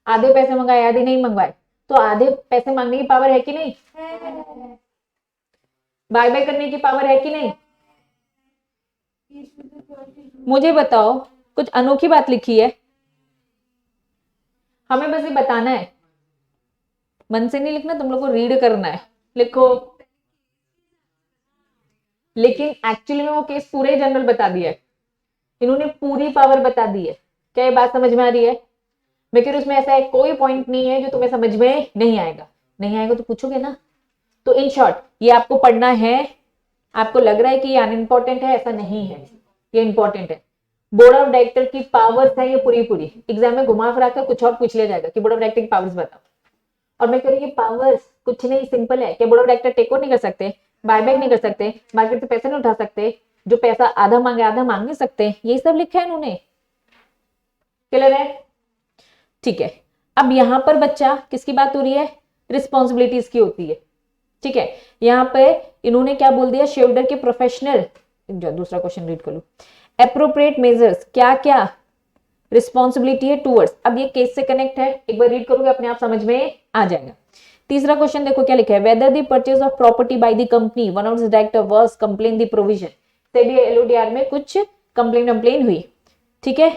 आधे पैसे मंगाए आधे नहीं मंगवाए, तो आधे पैसे मांगने की पावर है कि नहीं? बाय बाय करने की पावर है कि नहीं? मुझे बताओ, कुछ अनोखी बात लिखी है? हमें बस ये बताना है, मन से नहीं लिखना, तुम लोग को रीड करना है। लिखो। लेकिन एक्चुअली में वो केस पूरे जनरल बता दिया है, इन्होंने पूरी पावर बता दी है। क्या ये बात समझ में आ रही है? मैं कह रही हूँ उसमें ऐसा है कोई पॉइंट नहीं है जो तुम्हें समझ में नहीं आएगा। नहीं आएगा तो पूछोगे ना। तो इन शॉर्ट ये आपको पढ़ना है। आपको लग रहा है कि ये अनइम्पोर्टेंट है, ऐसा नहीं है, ये इंपॉर्टेंट है। बोर्ड ऑफ डायरेक्टर की पावर्स है ये पूरी पूरी। एग्जाम में घुमा फिरा कर कुछ और पूछ लिया जाएगा कि बोर्ड ऑफ डायरेक्टर की पावर्स बताओ। और मैं कह रही हूँ ये पावर्स कुछ नहीं, सिंपल है। क्या board of director take over नहीं कर सकते, बायबैक नहीं कर सकते, मार्केट से पैसा नहीं उठा सकते, जो पैसा आधा मांगे आधा मांग नहीं सकते, ये सब लिखा है इन्होंने। क्लियर है? ठीक है। अब यहां पर बच्चा किसकी बात हो रही है? रिस्पॉन्सिबिलिटीज की होती है। ठीक है, यहाँ पे इन्होंने क्या बोल दिया? शेल्डर के प्रोफेशनल, जो दूसरा क्वेश्चन रीड कर लो, एप्रोप्रिएट मेजर्स, क्या क्या रिस्पॉन्सिबिलिटी है टूवर्ड्स। अब ये केस से कनेक्ट है, एक बार रीड करोगे अपने आप समझ में आ जाएगा। तीसरा क्वेश्चन देखो क्या लिखा है? Whether the purchase of property by the company one of the director was complain the provision. SEBI LODR में कुछ कंप्लेन हुई। ठीक है,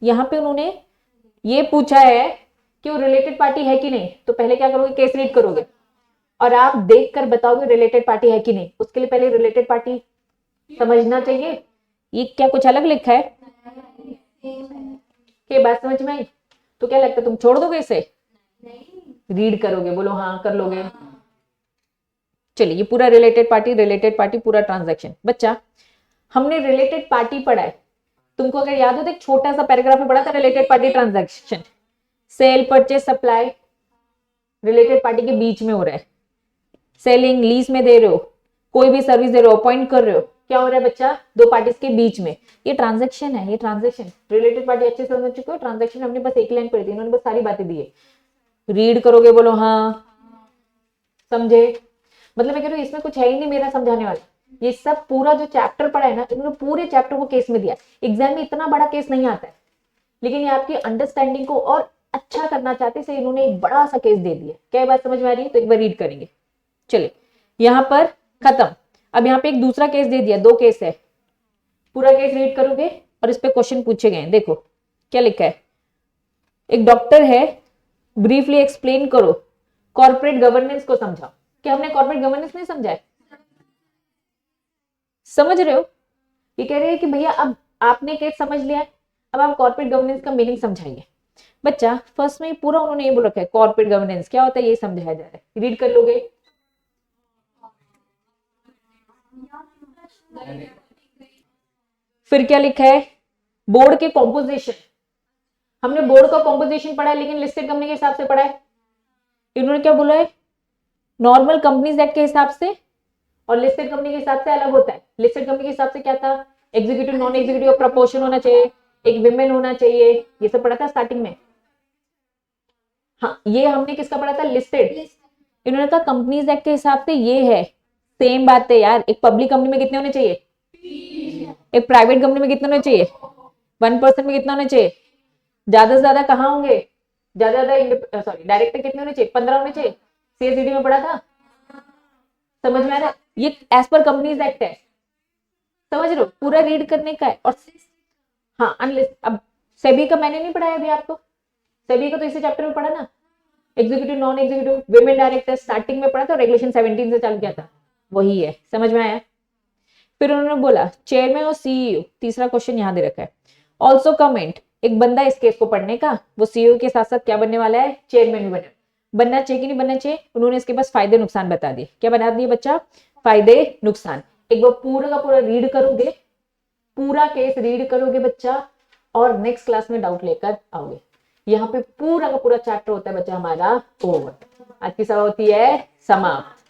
यहाँ पे उन्होंने ये पूछा है कि वो रिलेटेड पार्टी है कि नहीं। तो पहले क्या करोगे? केस रीड करोगे और आप देखकर बताओगे रिलेटेड पार्टी है कि नहीं। उसके लिए पहले रिलेटेड पार्टी समझना चाहिए। ये क्या कुछ अलग लिखा है? क्या बात समझ में आई? तो क्या लगता है तुम छोड़ दोगे इसे? रीड करोगे, बोलो हाँ कर लोगे। चलिए, ये पूरा रिलेटेड पार्टी पूरा ट्रांजैक्शन। बच्चा हमने रिलेटेड पार्टी पढ़ा है, तुमको अगर याद हो तो एक छोटा सा पैराग्राफ में पढ़ा था related party transaction. Sale, purchase, supply related party के बीच में हो रहा है। सेलिंग, लीज में दे रहे हो, कोई भी सर्विस दे रहे हो, अपॉइंट कर रहे हो, क्या हो रहा है बच्चा? दो पार्टीज के बीच में ये ट्रांजैक्शन है। ये ट्रांजैक्शन रिलेटेड पार्टी अच्छे से समझ चुके हो। ट्रांजैक्शन हमने बस एक लाइन पढ़ी थी, इन्होंने बस सारी बातें दी है। रीड करोगे, बोलो हाँ समझे। मतलब मैं कह रही हूँ इसमें कुछ है ही नहीं मेरा समझाने वाला। ये सब पूरा जो चैप्टर पढ़ा है ना, इन्होंने पूरे चैप्टर को केस में दिया। एग्जाम में इतना बड़ा केस नहीं आता है, लेकिन ये आपकी अंडरस्टैंडिंग को और अच्छा करना चाहते से इन्होंने एक बड़ा सा केस दे दिया। क्या बात समझ में आ रही है? तो एक बार रीड करेंगे। चलिए, यहां पर खत्म। अब यहाँ पे एक दूसरा केस दे दिया, दो केस है। पूरा केस रीड करोगे और इस पे क्वेश्चन पूछे गए हैं। देखो क्या लिखा है? एक डॉक्टर है, ब्रीफली एक्सप्लेन करो कॉर्पोरेट गवर्नेंस को समझाओ। क्या हमने कॉर्पोरेट गवर्नेंस नहीं समझा है? समझ रहे हो? ये कह रहे हैं कि भैया अब आपने केस समझ लिया है, अब आप कॉर्पोरेट गवर्नेंस का मीनिंग समझाइए। बच्चा फर्स्ट में पूरा उन्होंने ये बोल रखा है कॉर्पोरेट गवर्नेंस क्या होता है ये समझाया जा रहा है। रीड कर लोगे। फिर क्या लिखा है? बोर्ड के कॉम्पोजिशन। हमने बोर्ड का कॉम्पोजिशन पढ़ा है, लेकिन लिस्टेड कंपनी के हिसाब से पढ़ा है। इन्होंने क्या बोला है? नॉर्मल कंपनीज एक्ट के हिसाब से और लिस्टेड कंपनी के हिसाब से अलग होता है। लिस्टेड कंपनी के हिसाब से क्या था? एग्जीक्यूटिव, नॉन एग्जीक्यूटिव प्रपोर्शन होना चाहिए, एक विमेन होना चाहिए, ये सब पढ़ा था स्टार्टिंग में। हाँ, ये हमने किसका पढ़ा था? लिस्टेड। इन्होंने कहा कंपनीज एक्ट के हिसाब से ये है। सेम बात है यार। एक पब्लिक कंपनी में कितने होने चाहिए? एक प्राइवेट कंपनी में कितने होने चाहिए? 1% में कितना होना चाहिए? ज्यादा से ज्यादा कहाँ होंगे? ज्यादा डायरेक्टर कितने होने चाहिए? 15 होने चाहिए। सीएसडी में पढ़ा था। समझ में आ रहा है? ये एज पर कंपनीज एक्ट है। समझ रहे हो? पूरा रीड करने का है। और हाँ, अब सेबी का मैंने नहीं पढ़ाया अभी आपको। सेबी का तो इसी चैप्टर में पढ़ा ना। Executive, non executive, women director starting में पढ़ा था, रेगुलेशन 17 से चालू किया था, वही है। समझ में आया? फिर उन्होंने बोला चेयरमैन और सीईओ। तीसरा क्वेश्चन यहाँ दे रखा है। ऑल्सो कमेंट, एक बंदा इस केस को पढ़ने का, वो सीईओ के साथ साथ क्या बनने वाला है? चेयरमैन भी बनना चाहिए कि नहीं बनना चाहिए। उन्होंने इसके पास फायदे नुकसान बता दिए। क्या बता दिए बच्चा? फायदे नुकसान। एक बार पूरा का पूरा रीड करोगे, पूरा केस रीड करोगे बच्चा, और नेक्स्ट क्लास में डाउट लेकर आओगे। यहाँ पे पूरा का पूरा चैप्टर होता है बच्चा हमारा ओवर। आज की सभा होती है समाप्त।